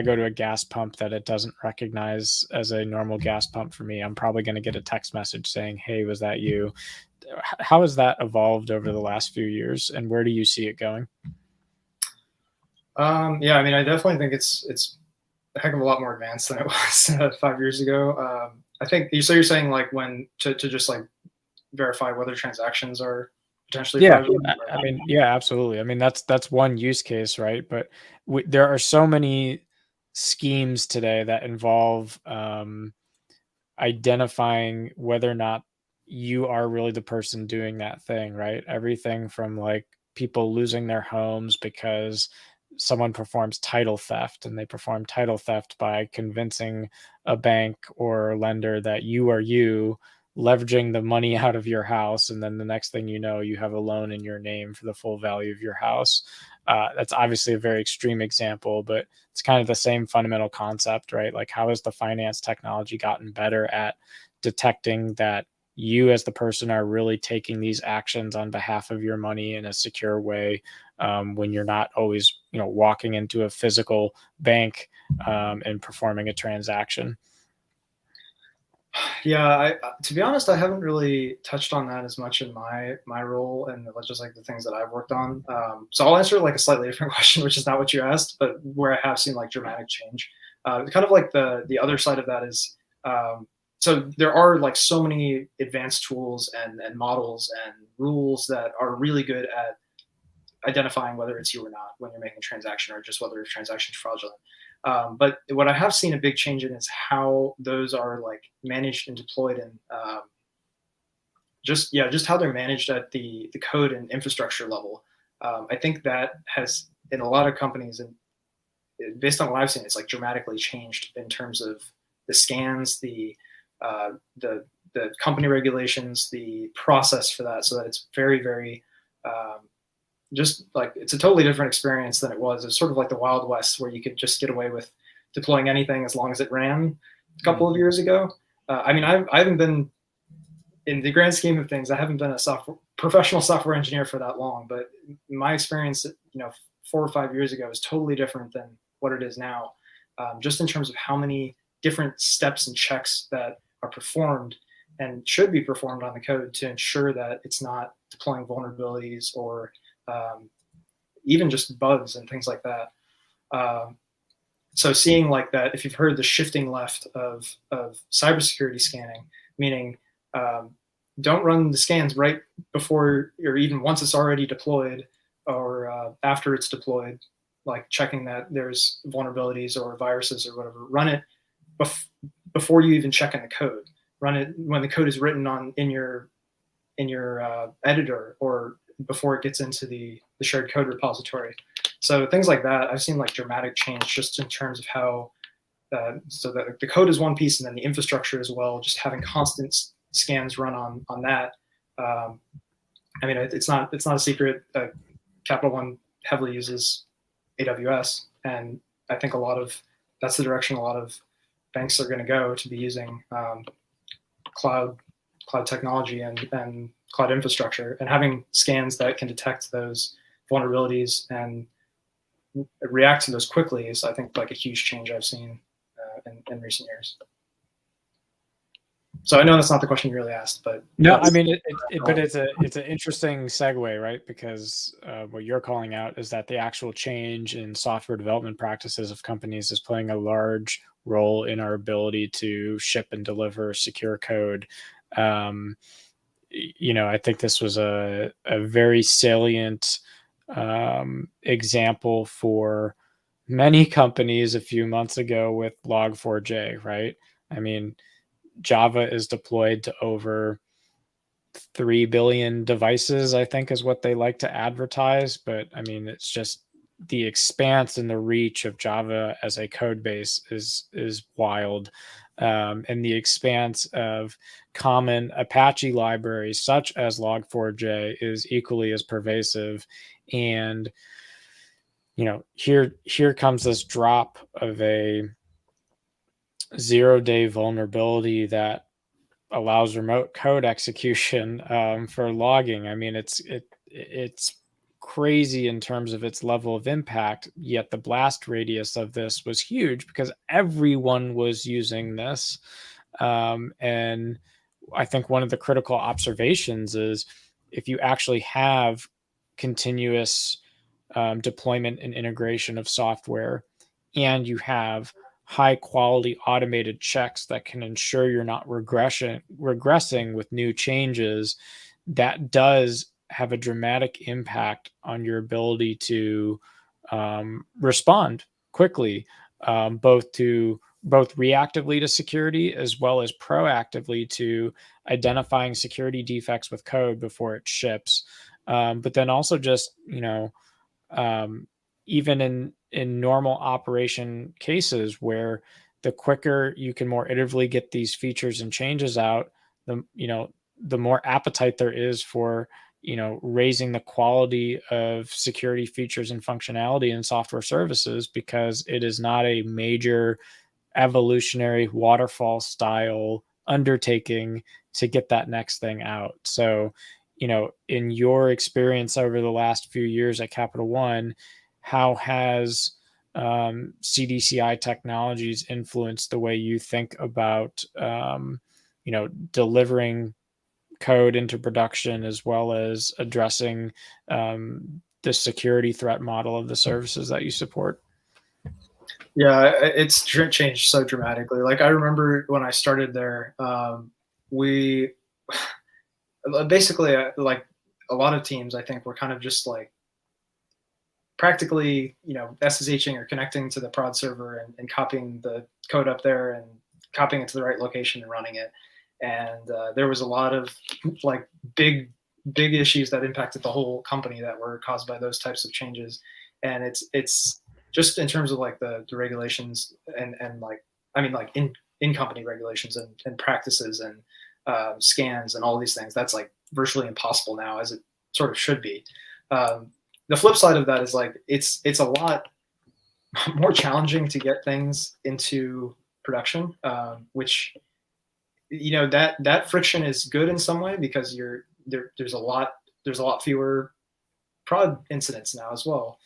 go to a gas pump that it doesn't recognize as a normal gas pump for me, I'm probably going to get a text message saying, "Hey, was that you?" How has that evolved over the last few years, and where do you see it going? Yeah, I mean, I definitely think it's a heck of a lot more advanced than it was 5 years ago. I think so. You're saying like when to just like verify whether transactions are potentially fraudulent? I mean, yeah, absolutely. I mean, that's one use case, right? But there are so many schemes today that involve identifying whether or not you are really the person doing that thing, right? Everything from like people losing their homes because someone performs title theft, and they perform title theft by convincing a bank or lender that you are you, leveraging the money out of your house, and then the next thing you know, you have a loan in your name for the full value of your house. That's obviously a very extreme example, but it's kind of the same fundamental concept, right? Like, how has the finance technology gotten better at detecting that you as the person are really taking these actions on behalf of your money in a secure way, when you're not always walking into a physical bank and performing a transaction? Yeah, to be honest, I haven't really touched on that as much in my role and just like the things that I've worked on. So I'll answer like a slightly different question, which is not what you asked, but where I have seen like dramatic change. Kind of like the other side of that is, so there are like so many advanced tools and models and rules that are really good at identifying whether it's you or not when you're making a transaction, or just whether a transaction is fraudulent. But what I have seen a big change in is how those are like managed and deployed, and just how they're managed at the code and infrastructure level. I think that has, in a lot of companies, and based on what I've seen, it's like dramatically changed in terms of the scans, the company regulations, the process for that, so that it's very, very just like, it's a totally different experience than it was. It's sort of like the Wild West, where you could just get away with deploying anything as long as it ran a couple of years ago. I mean, I haven't been, in the grand scheme of things, I haven't been a professional software engineer for that long, but my experience, 4 or 5 years ago is totally different than what it is now. Just in terms of how many different steps and checks that are performed and should be performed on the code to ensure that it's not deploying vulnerabilities or even just bugs and things like that. So seeing like that, if you've heard the shifting left of cybersecurity scanning, meaning don't run the scans right before, or even once it's already deployed, or after it's deployed, like checking that there's vulnerabilities or viruses or whatever. Run it before you even check in the code. Run it when the code is written in your editor, or before it gets into the shared code repository. So things like that, I've seen like dramatic change just in terms of how, so the code is one piece, and then the infrastructure as well, just having constant scans run on that. I mean, it's not a secret. Capital One heavily uses AWS, and I think that's the direction a lot of banks are going to go, to be using cloud technology and cloud infrastructure, and having scans that can detect those vulnerabilities and react to those quickly is, I think, like a huge change I've seen in recent years. So I know that's not the question you really asked, but no, I mean, but it's an interesting segue, right? Because what you're calling out is that the actual change in software development practices of companies is playing a large role in our ability to ship and deliver secure code. I think this was a very salient example for many companies a few months ago with Log4j, right? I mean, Java is deployed to over 3 billion devices, I think is what they like to advertise. But I mean, it's just the expanse and the reach of Java as a code base is wild. And the expanse of common Apache libraries such as Log4j is equally as pervasive. And here comes this drop of a 0-day vulnerability that allows remote code execution for logging. I mean, it's crazy in terms of its level of impact, yet the blast radius of this was huge because everyone was using this. And I think one of the critical observations is if you actually have continuous deployment and integration of software, and you have high quality automated checks that can ensure you're not regressing with new changes, that does have a dramatic impact on your ability to respond quickly, both reactively to security as well as proactively to identifying security defects with code before it ships. But then also just, even in normal operation cases where the quicker you can more iteratively get these features and changes out, the more appetite there is for raising the quality of security features and functionality in software services, because it is not a major evolutionary waterfall style undertaking to get that next thing out. So, in your experience over the last few years at Capital One, how has CDCI technologies influenced the way you think about, delivering code into production as well as addressing the security threat model of the services that you support? Yeah, it's changed so dramatically. Like I remember when I started there, we basically like a lot of teams, I think, were kind of just like practically, SSHing or connecting to the prod server and copying the code up there and copying it to the right location and running it. And there was a lot of like big issues that impacted the whole company that were caused by those types of changes. And it's just in terms of like the regulations and like, I mean, like in company regulations and practices and scans and all these things, that's like virtually impossible now, as it sort of should be. The flip side of that is like it's a lot more challenging to get things into production, which that friction is good in some way because there's a lot fewer prod incidents now as well.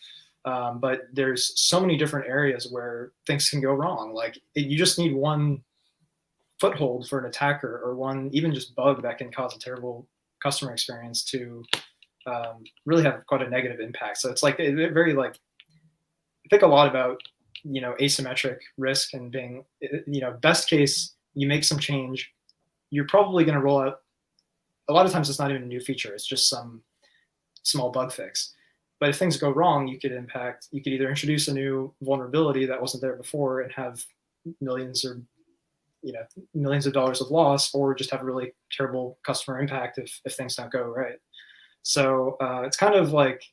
But there's so many different areas where things can go wrong. Like you just need one foothold for an attacker or one even just bug that can cause a terrible customer experience to really have quite a negative impact. So it's like it very like I think a lot about asymmetric risk and being best case you make some change, you're probably going to roll out. A lot of times it's not even a new feature; it's just some small bug fix. But if things go wrong, you could either introduce a new vulnerability that wasn't there before and have millions of dollars of loss, or just have a really terrible customer impact if things don't go right. So it's kind of like,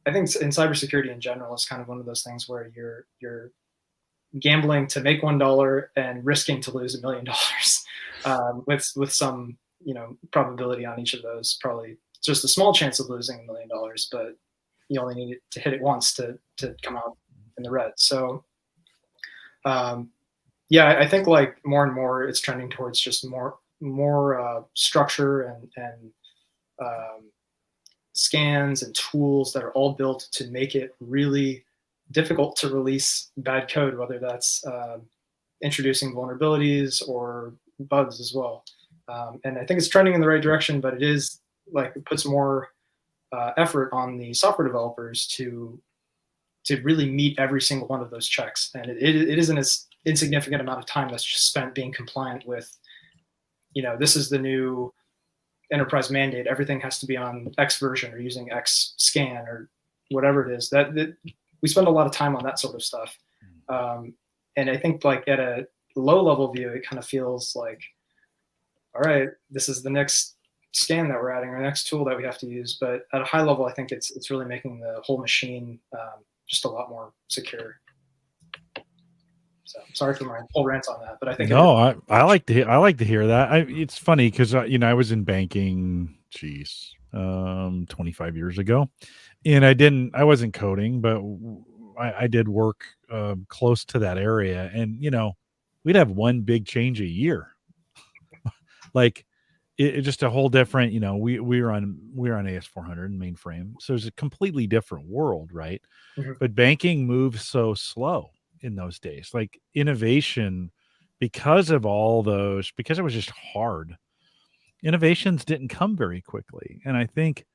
I think in cybersecurity in general, it's kind of one of those things where you're gambling to make $1 and risking to lose $1 million with some probability on each of those. Probably just a small chance of losing $1 million, but you only need to hit it once to come out in the red. So yeah, I think like more and more it's trending towards just more structure and scans and tools that are all built to make it really difficult to release bad code, whether that's introducing vulnerabilities or bugs as well. And I think it's trending in the right direction, but it is like, it puts more effort on the software developers to really meet every single one of those checks. And it isn't as insignificant amount of time that's just spent being compliant with, this is the new enterprise mandate. Everything has to be on X version or using X scan or whatever it is. That we spend a lot of time on that sort of stuff. And I think like at a low level view, it kind of feels like, all right, this is the next scan that we're adding, or next tool that we have to use. But at a high level, I think it's really making the whole machine just a lot more secure. So sorry for my whole rant on that, but I think I like to hear that. It's funny because I was in banking, 25 years ago, and I wasn't coding, but I did work close to that area, and we'd have one big change a year, like it just a whole different. We were on AS400 mainframe, so it's a completely different world, right? Mhm. But banking moves so slow in those days, like innovation, because it was just hard. Innovations didn't come very quickly. And I think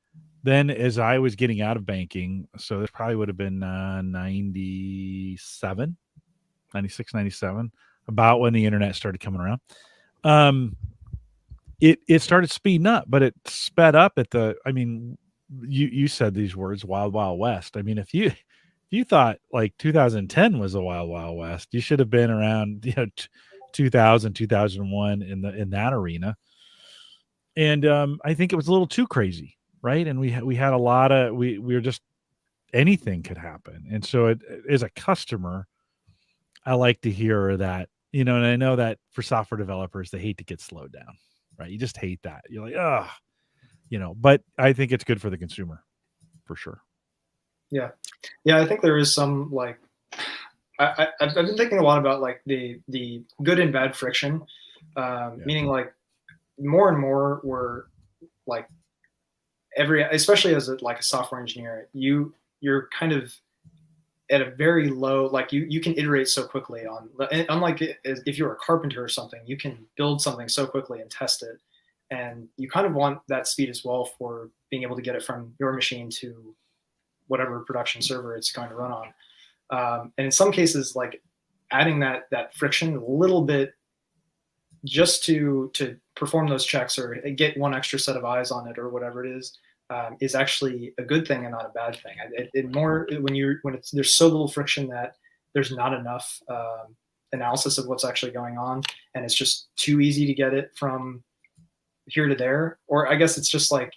then as I was getting out of banking, so this probably would have been 96, 97, about when the internet started coming around. It started speeding up, but it sped up you said these words, wild, wild west. I mean, if you thought like 2010 was a wild, wild west, you should have been around, 2000, 2001 in that arena. And I think it was a little too crazy, right? And we had a lot of we were just, anything could happen. And so as a customer, I like to hear that, and I know that for software developers, they hate to get slowed down, right? You just hate that. You're like, but I think it's good for the consumer for sure. Yeah. I think there is some like, I've been thinking a lot about like the good and bad friction, meaning like more and more we're like especially as a software engineer, you're kind of at a very low, like you can iterate so quickly on, unlike if you're a carpenter or something, you can build something so quickly and test it. And you kind of want that speed as well for being able to get it from your machine to whatever production server it's going to run on. And in some cases, like adding that friction a little bit just to perform those checks or get one extra set of eyes on it or whatever it is actually a good thing and not a bad thing. There's so little friction that there's not enough analysis of what's actually going on, and it's just too easy to get it from here to there. Or I guess it's just like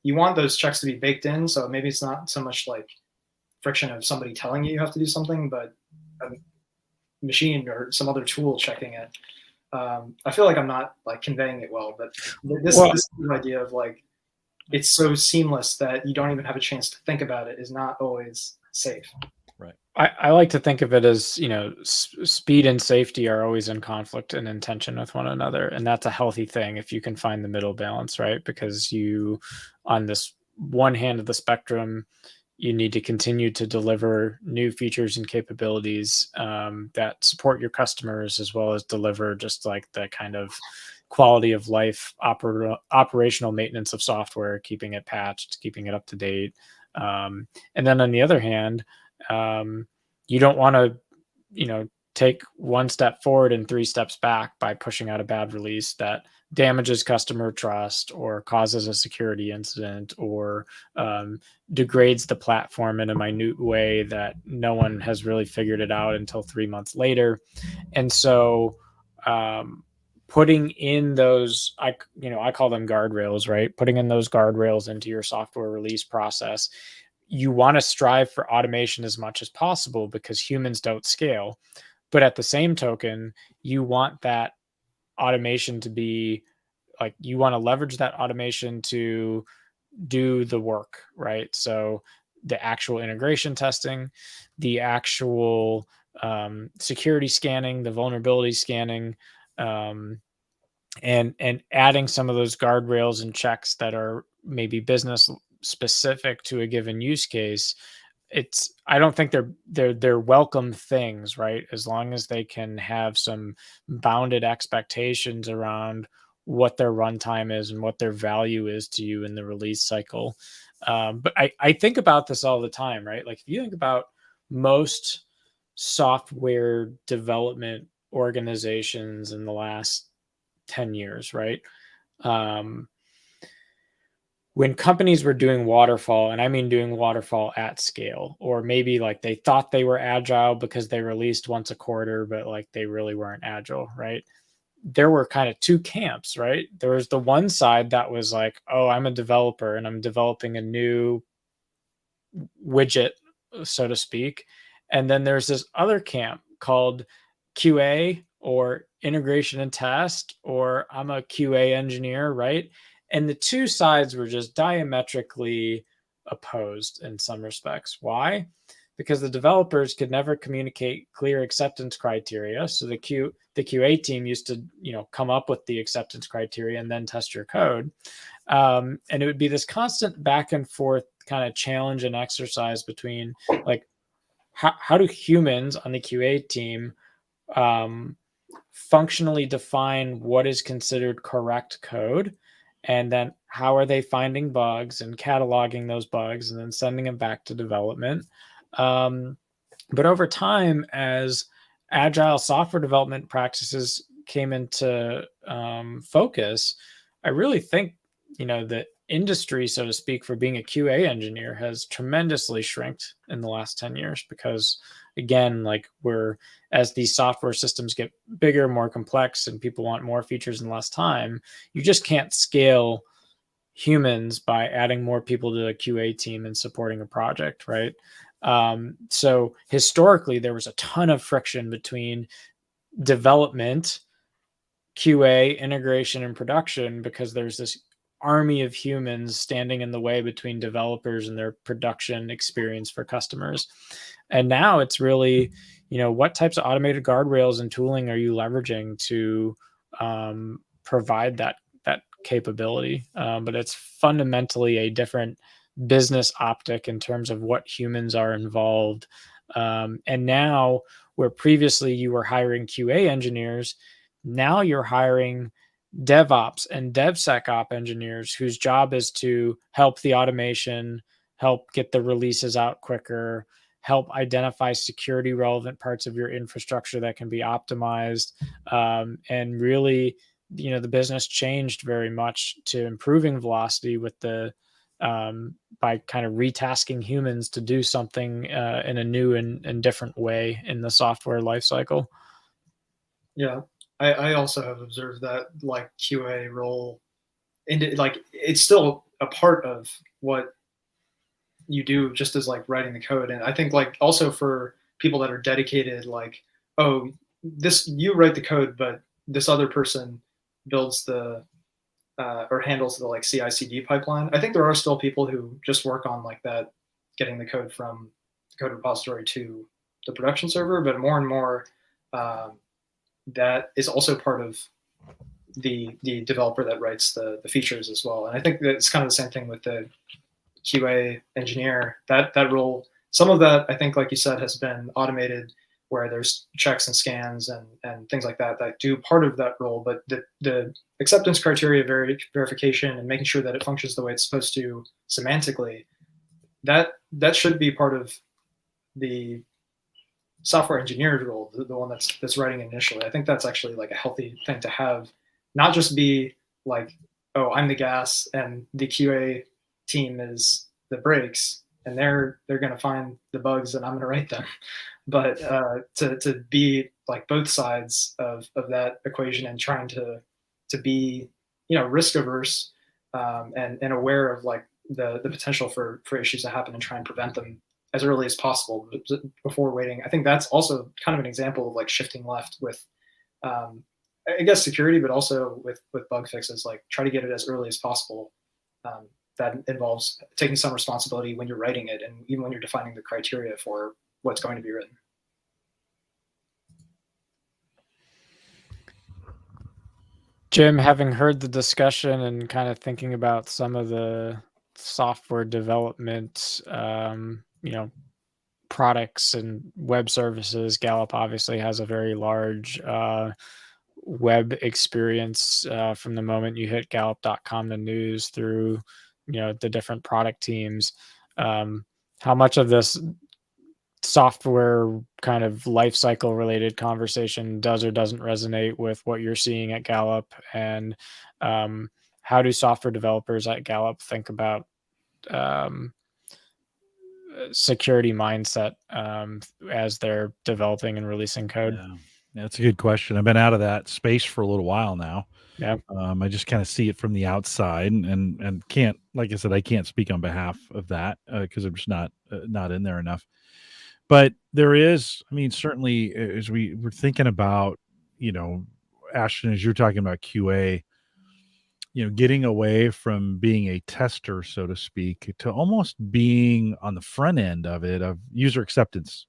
you want those checks to be baked in, so maybe it's not so much like friction of somebody telling you have to do something, but a machine or some other tool checking it. I feel like I'm not like conveying it well, but this idea of like it's so seamless that you don't even have a chance to think about it is not always safe. Right. I like to think of it as, speed and safety are always in conflict and in tension with one another. And that's a healthy thing if you can find the middle balance, right? Because on this one hand of the spectrum, you need to continue to deliver new features and capabilities that support your customers, as well as deliver just like the kind of quality of life, operational maintenance of software, keeping it patched, keeping it up to date. And then on the other hand, you don't want to, take one step forward and 3 steps back by pushing out a bad release that damages customer trust or causes a security incident or degrades the platform in a minute way that no one has really figured it out until 3 months later. And so putting in those, I call them guardrails, right? Putting in those guardrails into your software release process. You want to strive for automation as much as possible because humans don't scale. But at the same token, you want that automation to be like, you want to leverage that automation to do the work, right? So the actual integration testing, the actual security scanning, the vulnerability scanning, and adding some of those guardrails and checks that are maybe business specific to a given use case. I don't think they're welcome things, right? As long as they can have some bounded expectations around what their runtime is and what their value is to you in the release cycle. But I think about this all the time, right? Like if you think about most software development organizations in the last 10 years, right? When companies were doing waterfall, and I mean doing waterfall at scale, or maybe like they thought they were agile because they released once a quarter, but like they really weren't agile, right? There were kind of two camps, right? There was the one side that was like, oh, I'm a developer and I'm developing a new widget, so to speak. And then there's this other camp called QA, or integration and test, or I'm a QA engineer, right? And the two sides were just diametrically opposed in some respects. Why? Because the developers could never communicate clear acceptance criteria. So the QA team used to, come up with the acceptance criteria and then test your code. And it would be this constant back and forth kind of challenge and exercise between like, how do humans on the QA team functionally define what is considered correct code, and then how are they finding bugs and cataloging those bugs and then sending them back to development. But over time, as agile software development practices came into focus, I really think the industry, so to speak, for being a QA engineer has tremendously shrinked in the last 10 years, because again, like as these software systems get bigger, more complex, and people want more features in less time, you just can't scale humans by adding more people to the QA team and supporting a project, right? So historically, there was a ton of friction between development, QA, integration, and production, because there's this army of humans standing in the way between developers and their production experience for customers. And now it's really, what types of automated guardrails and tooling are you leveraging to provide that capability? But it's fundamentally a different business optic in terms of what humans are involved. And now, where previously you were hiring QA engineers, now you're hiring DevOps and DevSecOps engineers whose job is to help the automation, help get the releases out quicker, help identify security relevant parts of your infrastructure that can be optimized. And really, the business changed very much to improving velocity with by kind of retasking humans to do something in a new and different way in the software lifecycle. Yeah. I also have observed that like QA role, and like it's still a part of what you do, just as like writing the code. And I think like also for people that are dedicated, like, oh, you write the code, but this other person builds the or handles the like CI/CD pipeline. I think there are still people who just work on like that, getting the code from the code repository to the production server, but more and more that is also part of the developer that writes the features as well. And I think that it's kind of the same thing with the QA engineer. That role, some of that, I think, like you said, has been automated, where there's checks and scans and things like that do part of that role. But the acceptance criteria verification and making sure that it functions the way it's supposed to semantically, that should be part of the software engineer's role, the one that's writing initially. I think that's actually like a healthy thing to have, not just be like, oh, I'm the gas and the QA team is the brakes, and they're going to find the bugs and I'm going to write them. But to be like both sides of that equation, and trying to be risk averse and aware of like the potential for issues to happen, and try and prevent them as early as possible before waiting. I think that's also kind of an example of like shifting left with I guess security, but also with bug fixes. Like try to get it as early as possible. That involves taking some responsibility when you're writing it, and even when you're defining the criteria for what's going to be written. Jim, having heard the discussion and kind of thinking about some of the software development, products and web services, Gallup obviously has a very large web experience from the moment you hit Gallup.com to news through, the different product teams. How much of this software kind of life cycle related conversation does or doesn't resonate with what you're seeing at Gallup, and how do software developers at Gallup think about security mindset as they're developing and releasing code? Yeah, that's a good question. I've been out of that space for a little while now. Yeah. I just kind of see it from the outside, and can't, like I said, I can't speak on behalf of that because I'm just not in there enough. But there is, I mean, certainly as we were thinking about, Ashton, as you're talking about QA, getting away from being a tester, so to speak, to almost being on the front end of it, of user acceptance.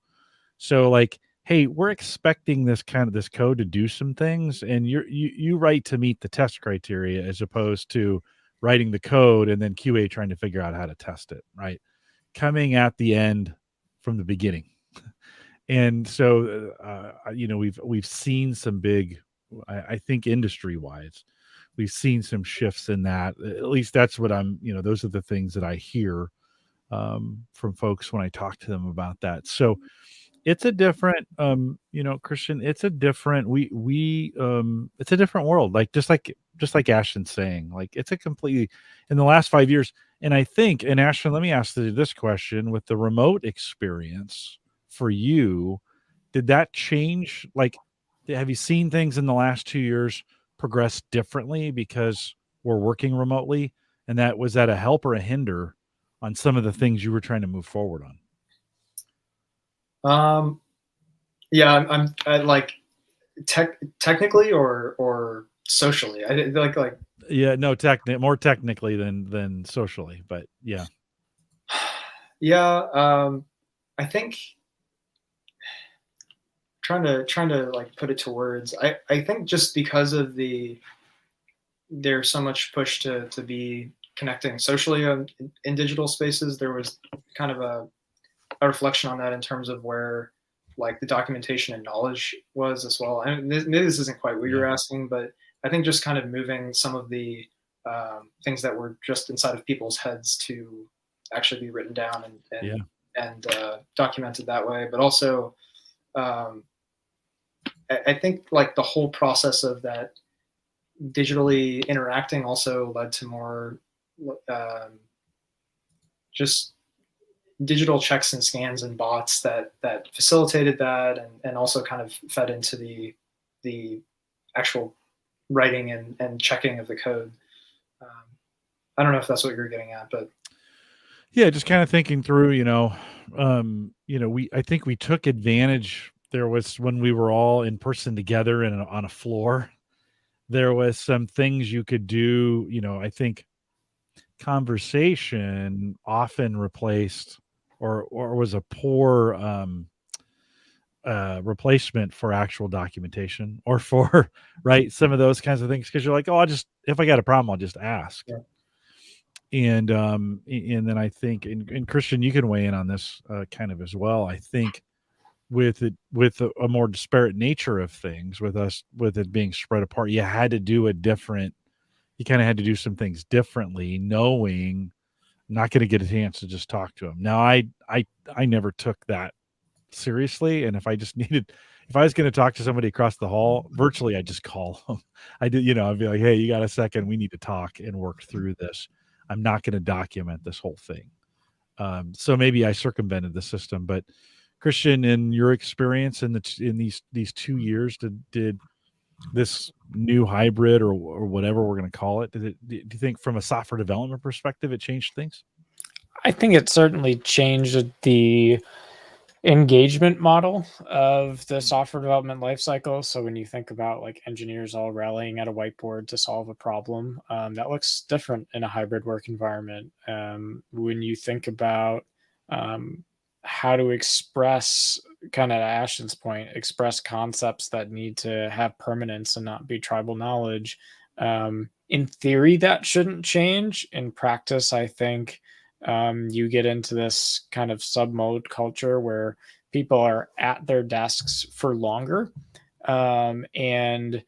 So like, hey, we're expecting this code to do some things, and you write to meet the test criteria, as opposed to writing the code and then QA trying to figure out how to test it, right? Coming at the end from the beginning. And so, we've seen some big, I think industry wise, we've seen some shifts in that. At least that's what those are the things that I hear from folks when I talk to them about that. So it's a different, Christian, it's a different, it's a different world. Like, just like Ashton's saying, like, it's a completely, in the last 5 years. And I think, and Ashton, let me ask this question: with the remote experience for you, did that change? Like, have you seen things in the last 2 years progress differently because we're working remotely? And was that a help or a hinder on some of the things you were trying to move forward on? Yeah, I like technically or socially. I like. Yeah, no, more technically than socially, but yeah. Yeah, I think trying to like put it to words. I think just because of there's so much push to be connecting socially in digital spaces, there was kind of a reflection on that in terms of where like the documentation and knowledge was as well. And maybe this isn't quite what you were asking, but I think just kind of moving some of the things that were just inside of people's heads to actually be written down and documented that way. But also, I think like the whole process of that digitally interacting also led to more just digital checks and scans and bots that facilitated that, and also kind of fed into the actual writing and checking of the code. I don't know if that's what you're getting at, but yeah, just kind of thinking through, I think we took advantage. There was, when we were all in person together and on a floor, there was some things you could do. I think conversation often replaced or was a poor replacement for actual documentation, or for right, some of those kinds of things, because you're like, oh, if I got a problem, I'll just ask. Yeah. And then I think, and Christian, you can weigh in on this kind of as well. I think with a more disparate nature of things, with it being spread apart, you had to do you kind of had to do some things differently, knowing I'm not going to get a chance to just talk to him. Now, I never took that seriously, and if I was going to talk to somebody across the hall virtually, I just call them. I'd be like, hey, you got a second? We need to talk and work through this. I'm not going to document this whole thing. So maybe I circumvented the system. But Christian, in your experience in these 2 years, did this new hybrid or whatever we're going to call it, do you think from a software development perspective it changed things? I think it certainly changed the engagement model of the software development lifecycle. So when you think about like engineers all rallying at a whiteboard to solve a problem, that looks different in a hybrid work environment. When you think about how to express, kind of to Ashton's point, express concepts that need to have permanence and not be tribal knowledge. In theory, that shouldn't change. In practice, I think you get into this kind of sub-mode culture where people are at their desks for longer, and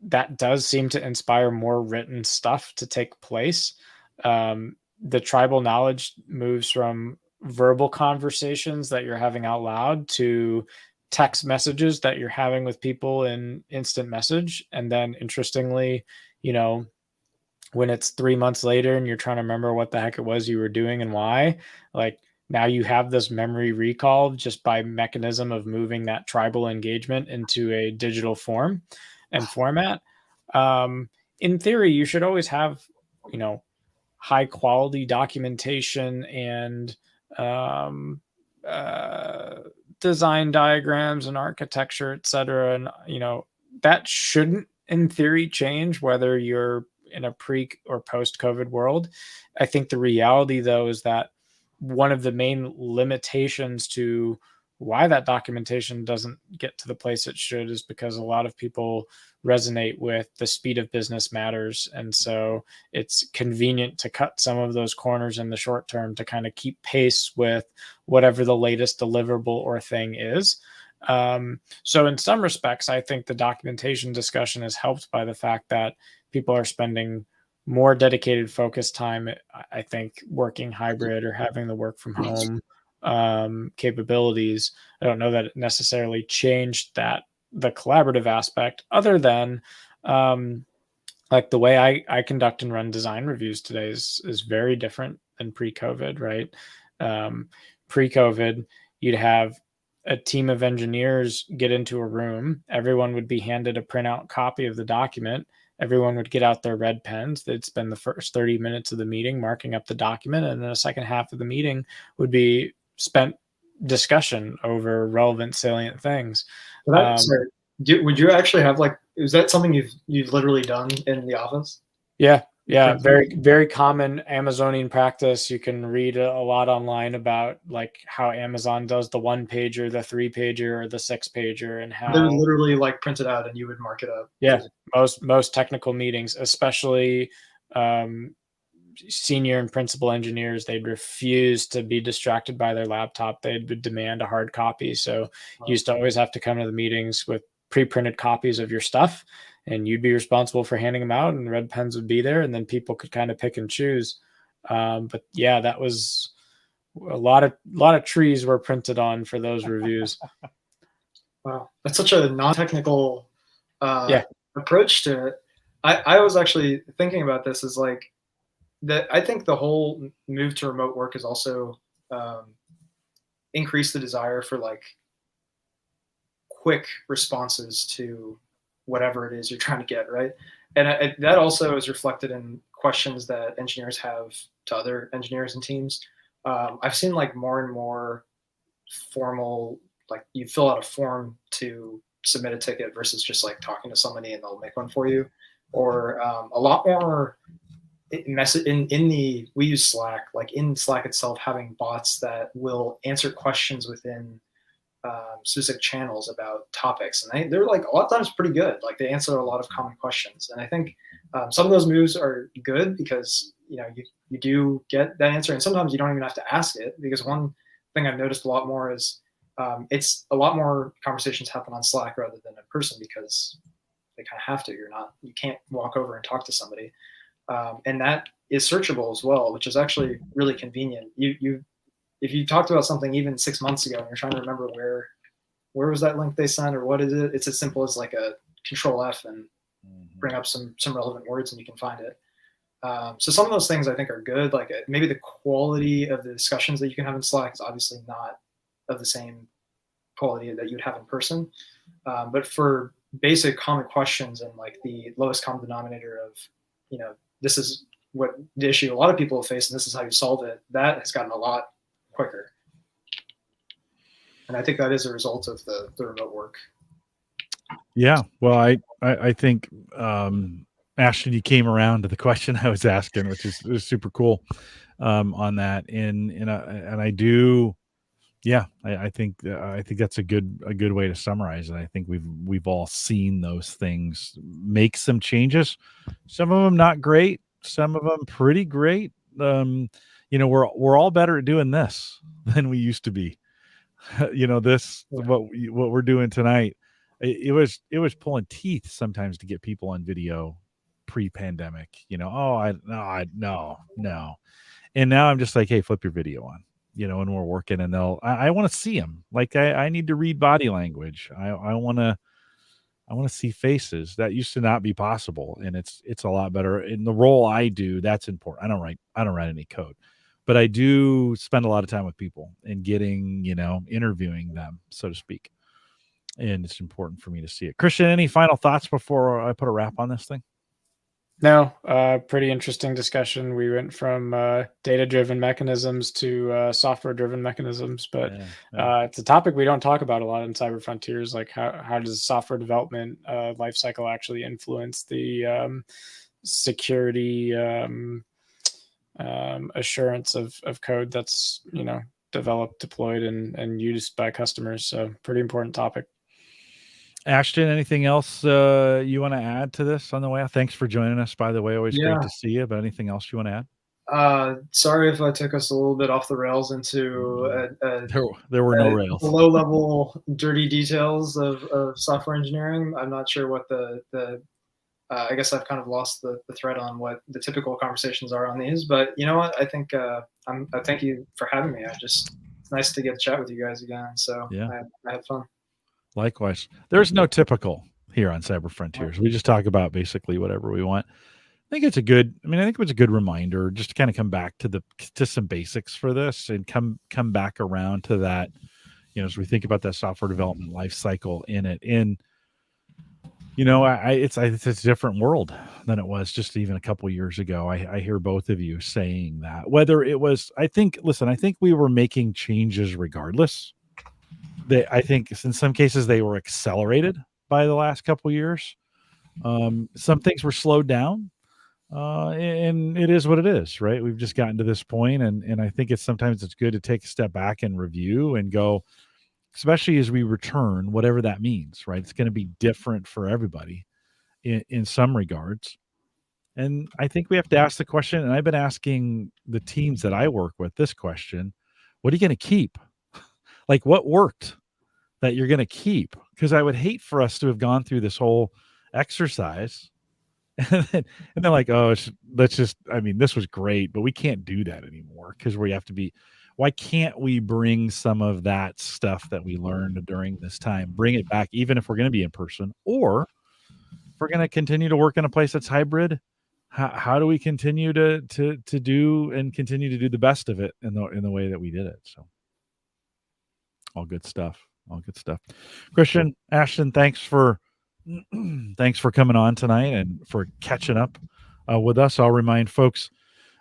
that does seem to inspire more written stuff to take place. The tribal knowledge moves from verbal conversations that you're having out loud to text messages that you're having with people in instant message. And then interestingly, when it's 3 months later and you're trying to remember what the heck it was you were doing and why, like now you have this memory recall just by mechanism of moving that tribal engagement into a digital form and format. In theory, you should always have, high quality documentation and design diagrams and architecture, et cetera. And, that shouldn't in theory change whether you're in a pre or post COVID world. I think the reality though is that one of the main limitations to why that documentation doesn't get to the place it should is because a lot of people resonate with the speed of business matters. And so it's convenient to cut some of those corners in the short term to kind of keep pace with whatever the latest deliverable or thing is. So in some respects, I think the documentation discussion is helped by the fact that people are spending more dedicated focus time, I think, working hybrid or having the work from home capabilities. I don't know that it necessarily changed the collaborative aspect, other than like the way I conduct and run design reviews today is very different than pre-COVID, right? Pre-COVID, you'd have a team of engineers get into a room. Everyone would be handed a printout copy of the document. Everyone would get out their red pens. They'd spend the first 30 minutes of the meeting marking up the document, and then the second half of the meeting would be spent discussion over relevant, salient things. Would you actually have is that something you've literally done in the office? Yeah. Very, very common Amazonian practice. You can read a lot online about like how Amazon does the 1-pager, the 3-pager, or the 6-pager, and how they would literally print it out and you would mark it up. Yeah, most technical meetings, especially senior and principal engineers, they'd refuse to be distracted by their laptop. They'd demand a hard copy. So you used to always have to come to the meetings with pre-printed copies of your stuff, and you'd be responsible for handing them out, and red pens would be there, and then people could kind of pick and choose. But yeah, that was a lot of trees were printed on for those reviews. Wow, that's such a non-technical approach to it. I was actually thinking about this as that. I think the whole move to remote work has also increased the desire for quick responses to whatever it is you're trying to get, right? And that also is reflected in questions that engineers have to other engineers and teams. I've seen more and more formal, you fill out a form to submit a ticket versus just talking to somebody and they'll make one for you, or a lot more we use Slack, in Slack itself, having bots that will answer questions within specific channels about topics, and they're a lot of times pretty good. They answer a lot of common questions, and I think some of those moves are good because you do get that answer, and sometimes you don't even have to ask it, because one thing I've noticed a lot more is it's a lot more conversations happen on Slack rather than in person, because they kind of have to. You can't walk over and talk to somebody, and that is searchable as well, which is actually really convenient. If you talked about something even 6 months ago and you're trying to remember where was that link they sent or what is it, it's as simple as a Control F and bring up some relevant words and you can find it. So some of those things I think are good. Maybe the quality of the discussions that you can have in Slack is obviously not of the same quality that you'd have in person. But for basic common questions and the lowest common denominator of, this is what the issue a lot of people face and this is how you solve it, that has gotten a lot quicker. And I think that is a result of the remote work. Yeah. Well, I think, Ashton, you came around to the question I was asking, which is super cool on that. And I do, yeah, I think that's a good way to summarize it. I think we've all seen those things make some changes. Some of them not great, some of them pretty great. We're all better at doing this than we used to be. What we're doing tonight. it was pulling teeth sometimes to get people on video pre-pandemic. No. And now I'm just like, hey, flip your video on, when we're working, and I want to see them. Like I need to read body language. I want to see faces. That used to not be possible, and it's a lot better. In the role I do, that's important. I don't write any code, but I do spend a lot of time with people and getting, interviewing them, so to speak. And it's important for me to see it. Christian, any final thoughts before I put a wrap on this thing? No, pretty interesting discussion. We went from data-driven mechanisms to software-driven mechanisms, but it's a topic we don't talk about a lot in Cyber Frontiers. Like how does software development lifecycle actually influence the security assurance of code that's developed, deployed, and used by customers? So pretty important topic. Ashton, anything else you want to add to this on the way out? Thanks for joining us, by the way. Always great to see you. But anything else you want to add? Sorry if I took us a little bit off the rails into there were no rails. Low-level, dirty details of software engineering. I'm not sure what the I guess I've kind of lost the thread on what the typical conversations are on these. But you know what? I think I thank you for having me. It's nice to get to chat with you guys again. So yeah, I had fun. Likewise. There's no typical here on Cyber Frontiers. We just talk about basically whatever we want. I think it was a good reminder just to kind of come back to some basics for this and come back around to that, as we think about that software development life cycle in it. And it's a different world than it was just even a couple years ago. I hear both of you saying that. Whether it was, I think we were making changes regardless. I think in some cases they were accelerated by the last couple of years. Some things were slowed down, and it is what it is, right? We've just gotten to this point, and I think sometimes it's good to take a step back and review and go, especially as we return, whatever that means, right? It's going to be different for everybody in some regards. And I think we have to ask the question, and I've been asking the teams that I work with this question: what are you going to keep? Like, what worked that you're going to keep? Because I would hate for us to have gone through this whole exercise and then like, this was great, but we can't do that anymore because we have to be. Why can't we bring some of that stuff that we learned during this time, bring it back, even if we're going to be in person, or if we're going to continue to work in a place that's hybrid? How do we continue to do and continue to do the best of it in the way that we did it? So. All good stuff. Christian, Ashton, thanks for coming on tonight and for catching up with us. I'll remind folks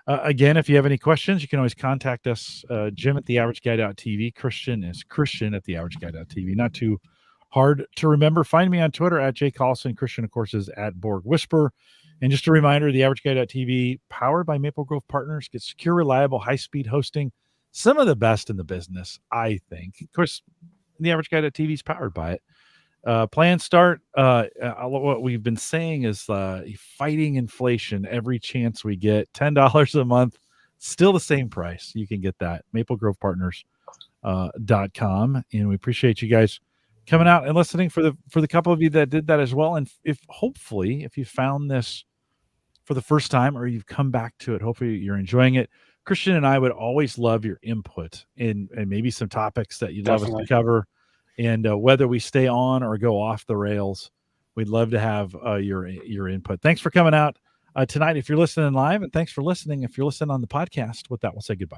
again, if you have any questions, you can always contact us. Jim at theaverageguy.tv. Christian is Christian at theaverageguy.tv. Not too hard to remember. Find me on Twitter at Collison. Christian, of course, is at Borg Whisper. And just a reminder, theaverageguy.tv, powered by Maple Grove Partners, gets secure, reliable, high-speed hosting. Some of the best in the business, I think. Of course, the Average Guy.tv is powered by it. Plan start. What we've been saying is fighting inflation every chance we get. $10 a month, still the same price. You can get that. MapleGrovePartners.com. And we appreciate you guys coming out and listening for the couple of you that did that as well. And if you found this for the first time or you've come back to it, hopefully you're enjoying it. Christian and I would always love your input and maybe some topics that you'd love us to cover. And whether we stay on or go off the rails, we'd love to have your input. Thanks for coming out tonight if you're listening live, and thanks for listening if you're listening on the podcast. With that, we'll say goodbye.